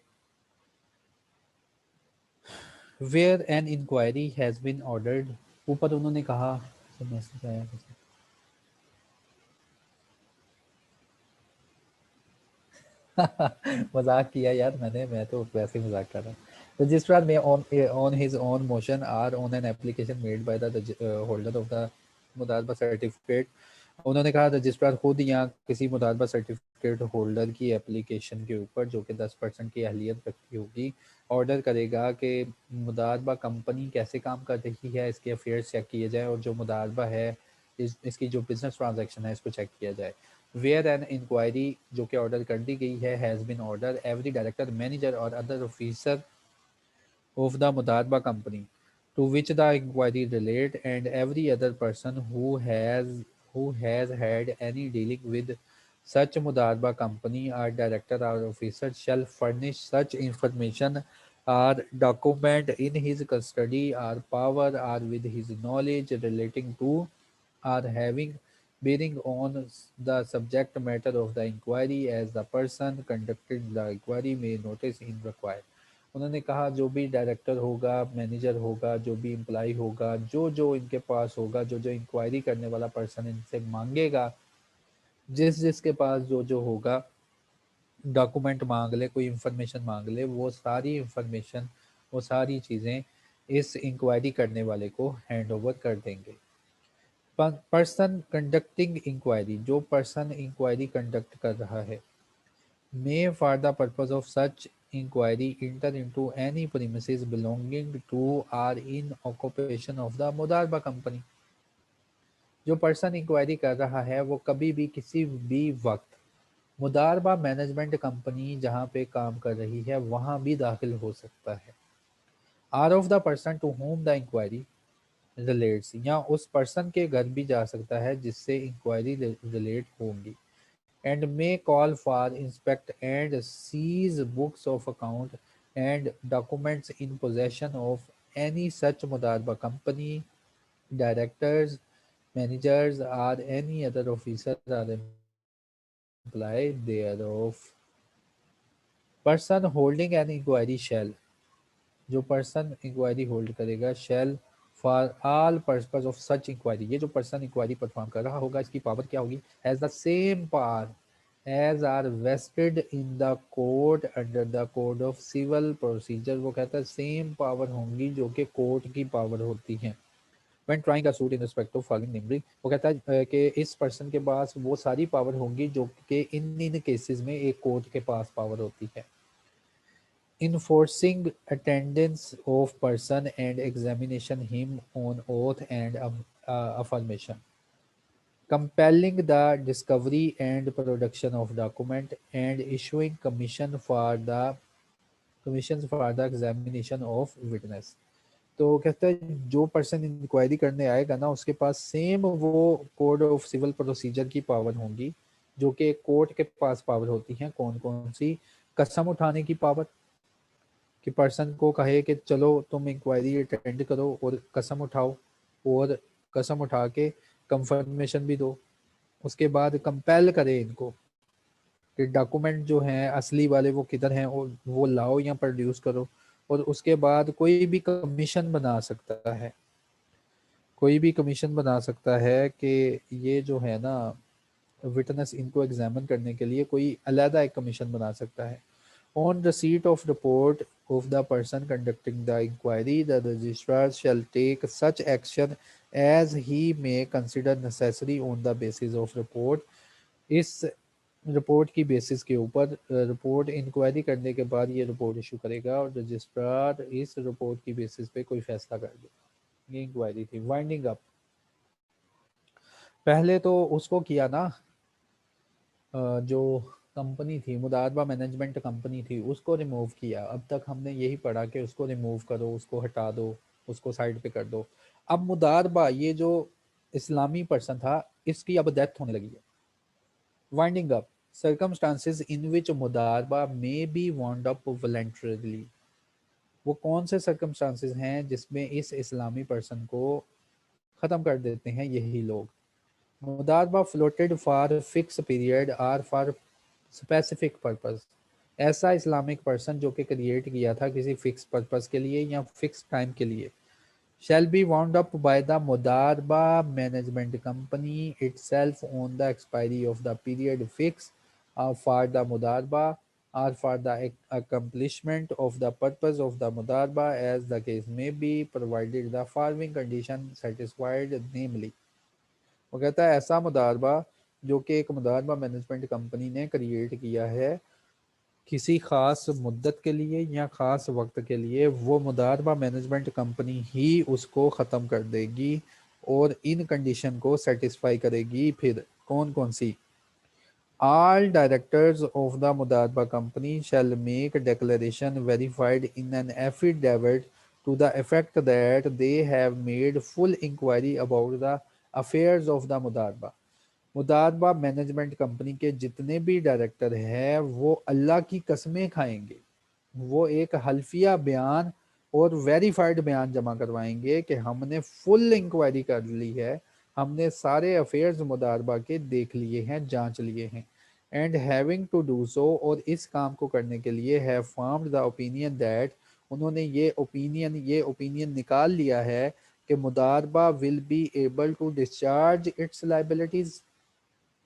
Where an inquiry has been ordered, ऊपर उन्होंने कहा, मैसेज आया किसी। मजाक किया यार मैंने, मैं तो वैसे ही मजाक कर रहा हूँ। Registrar may on his own motion or on an application made by the holder of the modaraba certificate. उन्होंने कहा रजिस्ट्रार खुद या किसी मुदारबा सर्टिफिकेट होल्डर की एप्लीकेशन के ऊपर, जो कि 10% की अहलियत रखती होगी, ऑर्डर करेगा कि मुदारबा कंपनी कैसे काम कर रही है, इसके अफेयर्स चेक किए जाए, और जो मुदारबा है इसकी जो बिजनेस ट्रांजैक्शन है इसको चेक किया जाए। वेयर एन इंक्वायरी, जो कि ऑर्डर कर दी गई है, has been order, every director, manager और other officer of the Mudarba company to which the inquiry relate, and every other person who has had any dealing with such Mudarba company or director or officer shall furnish such information or document in his custody or power or with his knowledge relating to or having bearing on the subject matter of the inquiry as the person conducting the inquiry may notice in required। उन्होंने कहा जो भी director होगा, manager होगा, जो भी employ होगा, जो जो इनके पास होगा, जो जो इंक्वायरी करने वाला पर्सन इनसे मांगेगा, जिसके पास जो जो होगा, डॉक्यूमेंट मांग ले, कोई इंफॉर्मेशन मांग ले, वो सारी इंफॉर्मेशन, वो सारी चीज़ें इस इंक्वायरी करने वाले को हैंड ओवर कर देंगे। पर्सन कंडक्टिंग इंक्वायरी, जो पर्सन इंक्वायरी कंडक्ट कर रहा है, may for the purpose of such inquiry enter into any premises belonging to or in occupation of the modaraba company. जो पर्सन इंक्वायरी कर रहा है वो कभी भी किसी भी वक्त मुदारबा मैनेजमेंट कंपनी जहाँ पे काम कर रही है वहाँ भी दाखिल हो सकता है। Or of the person to whom the inquiry relates, या उस पर्सन के घर भी जा सकता है जिससे इंक्वायरी रिलेट होंगी। And may call for inspect and seize books of account and documents in possession of any such mudarba company, directors, managers or any other officer or employee thereof. Person holding an inquiry shall, जो person inquiry hold करेगा, shall for all purpose of such inquiry, ये जो person inquiry perform कर रहा होगा इसकी power क्या होगी, has the same power as are vested in the court under the code of civil procedure. वो कहता है सेम पावर होंगी जो कि कोर्ट की पावर होती है। When trying a suit in respect of following namely, वो कहता है कि इस पर्सन के पास वो सारी पावर होंगी जो कि इन केसेस में एक कोर्ट के पास पावर होती है। Enforcing attendance of person and examination him on oath and affirmation, compelling the discovery and production of document and issuing commissions for the examination of witness। तो कहता है जो पर्सन इंक्वायरी करने आएगा ना उसके पास सेम वो कोड ऑफ सिविल प्रोसीजर की पावर होंगी जो कि कोर्ट के पास पावर होती हैं। कौन कौन सी? कसम उठाने की पावर, कि पर्सन को कहे कि चलो तुम इंक्वायरी अटेंड करो और कसम उठाओ, और कसम उठा के कंफर्मेशन भी दो। उसके बाद कंपेल करे इनको कि डॉक्यूमेंट जो हैं असली वाले वो किधर हैं और वो लाओ या प्रोड्यूस करो। और उसके बाद कोई भी कमीशन बना सकता है, कोई भी कमीशन बना सकता है कि ये जो है ना विटनेस इनको एग्जामिन करने के लिए कोई अलहदा एक कमीशन बना सकता है। On receipt of report of the person conducting the inquiry, the registrar shall take such action as he may consider necessary on the basis of report। इस रिपोर्ट की बेसिस के ऊपर रिपोर्ट इंक्वायरी करने के बाद ये रिपोर्ट इशू करेगा और रजिस्ट्रार इस रिपोर्ट की बेसिस पे कोई फैसला कर देगा। ये इंक्वायरी थी। वाइंडिंग अप, पहले तो उसको किया ना, जो कंपनी थी मुदारबा मैनेजमेंट कंपनी थी उसको रिमूव किया। अब तक हमने यही पढ़ा कि उसको रिमूव करो, उसको हटा दो, उसको साइड पे कर दो। अब मुदारबा, ये जो इस्लामी पर्सन था इसकी अब डेथ होने लगी है। Winding up, circumstances in which modaraba may be wound up voluntarily. वो कौन से सर्कमस्टांसेस हैं जिसमें इस इस्लामी पर्सन को ख़त्म कर देते हैं यही लोग। Modaraba floated for fix period or for specific purpose, ऐसा इस्लामिक पर्सन जो कि क्रिएट किया था किसी फिक्स पर्पस के लिए या फिक्स टाइम के लिए। Shall be wound up by the मुदारबा management company itself on the expiry of the period fix for the modaraba or for the accomplishment of the purpose of the mudarba as the case may be, provided the following condition satisfied, namely। वो कहता है ऐसा मुदारबा जो कि एक modaraba management company ने create किया है किसी ख़ास मुद्दत के लिए या ख़ास वक्त के लिए, वो मुदारबा मैनेजमेंट कंपनी ही उसको ख़त्म कर देगी और इन कंडीशन को सेटिस्फाई करेगी। फिर कौन कौन सी? All directors of the Mudarba company shall make declaration verified in an affidavit to the effect that they have made full inquiry about the affairs of the Mudarba। Modaraba management company के जितने भी director हैं वो अल्लाह की कसमें खाएंगे, वो एक हल्फिया बयान और वेरीफाइड बयान जमा करवाएंगे कि हमने फुल इंक्वायरी कर ली है, हमने सारे अफेयर्स मुदारबा के देख लिए हैं, जांच लिए हैं। And having to do so, और इस काम को करने के लिए have formed the opinion that, उन्होंने ये ओपिनियन निकाल लिया है कि modaraba will be able to discharge its liabilities,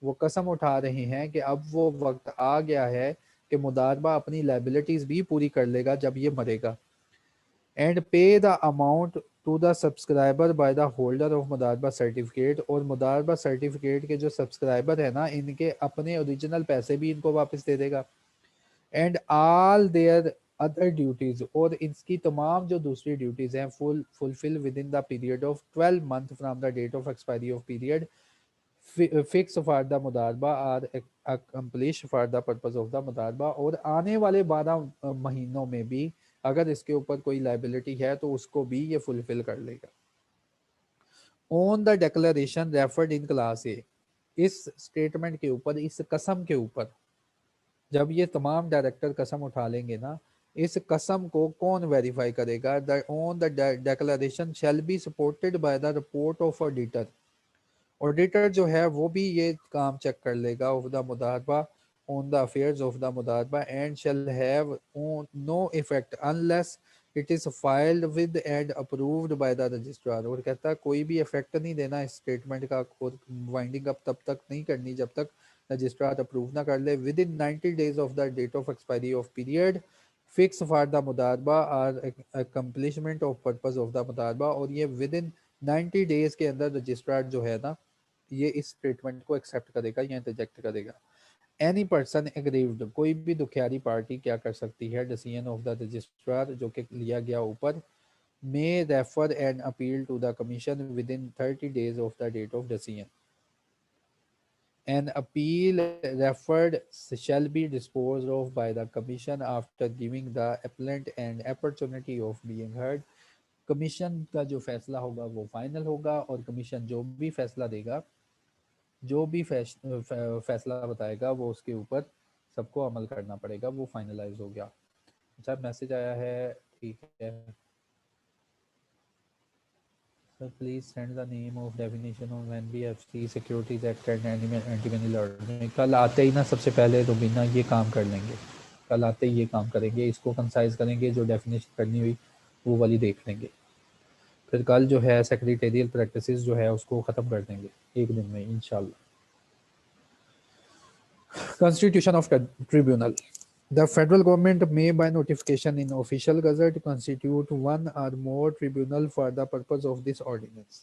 वो कसम उठा रहे हैं कि अब वो वक्त आ गया है कि मुदारबा अपनी लाइबिलिटीज भी पूरी कर लेगा जब ये मरेगा, and pay the amount to the subscriber by the holder of मुदारबा certificate, और मुदारबा सर्टिफिकेट के जो सब्सक्राइबर है ना, इनके अपने ओरिजिनल पैसे भी इनको वापस दे देगा, and all their other duties, और इसकी तमाम जो दूसरी ड्यूटीज हैं fulfil within the period of 12 month from the date of expiry of period fix for the modaraba or accomplish for the purpose of the modaraba, और आने वाले 12 महीनों में भी अगर इसके ऊपर कोई लाइबिलिटी है तो उसको भी ये फुलफिल कर लेगा। On the declaration referred in class ए, इस स्टेटमेंट के ऊपर, इस कसम के ऊपर, जब ये तमाम डायरेक्टर कसम उठा लेंगे ना, इस कसम को कौन वेरीफाई करेगा? The on the declaration shall be supported by the report of auditor, auditor जो है वो भी ये काम चेक कर लेगा of the modaraba on the affairs of the modaraba, and shall have no effect unless it is filed with and approved by the registrar, और कहता है कोई भी इफेक्ट नहीं देना इस स्टेटमेंट का, और वाइंडिंग अप तब तक नहीं करनी जब तक रजिस्ट्रार अप्रूव ना कर ले, within 90 days of the date of expiry of period fix for the modaraba or accomplishment of purpose of the modaraba, और ये विद इन 90 डेज के अंदर रजिस्ट्रार जो है ना, ये इस स्टेटमेंट को एक्सेप्ट करेगा या रिजेक्ट करेगा। एनी पर्सन एग्रीव्ड, कोई भी दुखियारी पार्टी क्या कर सकती है? डिसीजन ऑफ द रजिस्ट्रार जो कि लिया गया ऊपर, may refer and appeal to the commission within 30 days of the date of decision, an appeal referred shall be disposed of by the commission after giving the appellant an opportunity of being heard। Commission का जो फैसला होगा वो final होगा, और commission जो भी फैसला देगा, जो भी फैसला बताएगा वो उसके ऊपर सबको अमल करना पड़ेगा, वो फाइनलाइज हो गया। अच्छा मैसेज आया है, ठीक है sir, please send the name of definition of NBFC securities act and anti money laundering. कल आते ही ना सबसे पहले रुबीना ये काम कर लेंगे, कल आते ही ये काम करेंगे, इसको कंसाइज करेंगे, जो डेफिनेशन करनी हुई वो वाली देख लेंगे, फिर कल जो है सेक्रेटेरियल प्रैक्टिसेस जो है उसको ख़त्म कर देंगे एक दिन में इंशाल्लाह। Constitution of Tribunal. The federal government may by notification in official gazette constitute one or more tribunal for the purpose of this ordinance।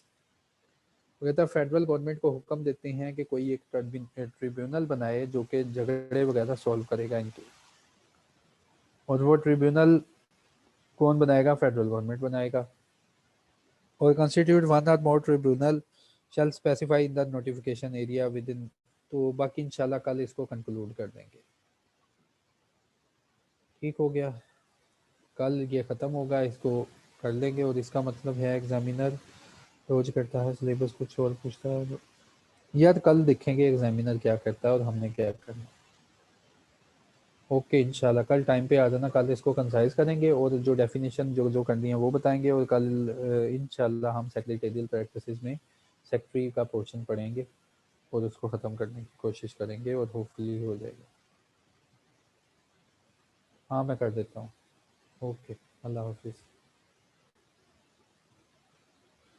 कहता है फेडरल गवर्नमेंट को हुक्म देते हैं कि कोई एक ट्रिब्यूनल बनाए जो कि झगड़े वगैरह सॉल्व करेगा इनके, और वो ट्रिब्यूनल कौन बनाएगा? फेडरल गवर्नमेंट बनाएगा। और constitute one or more tribunal shall specify in the notification area within, तो बाकी इंशाल्लाह कल इसको कंक्लूड कर देंगे। ठीक हो गया, कल ये ख़त्म होगा, इसको कर लेंगे, और इसका मतलब है एग्जामिनर रोज करता है सिलेबस कुछ और पूछता है यार, कल देखेंगे एग्जामिनर क्या करता है और हमने क्या करना। ओके इंशाल्लाह कल टाइम पे आ जाना, कल इसको कंसाइज करेंगे और जो डेफिनेशन जो जो करनी है वो बताएंगे, और कल इंशाल्लाह हम सेक्रेटेरियल प्रैक्टिसेस में सेक्रेटरी का पोर्शन पढ़ेंगे और उसको ख़त्म करने की कोशिश करेंगे, और होपफुली हो जाएगा। हाँ मैं कर देता हूँ। ओके, अल्लाह हाफिज़।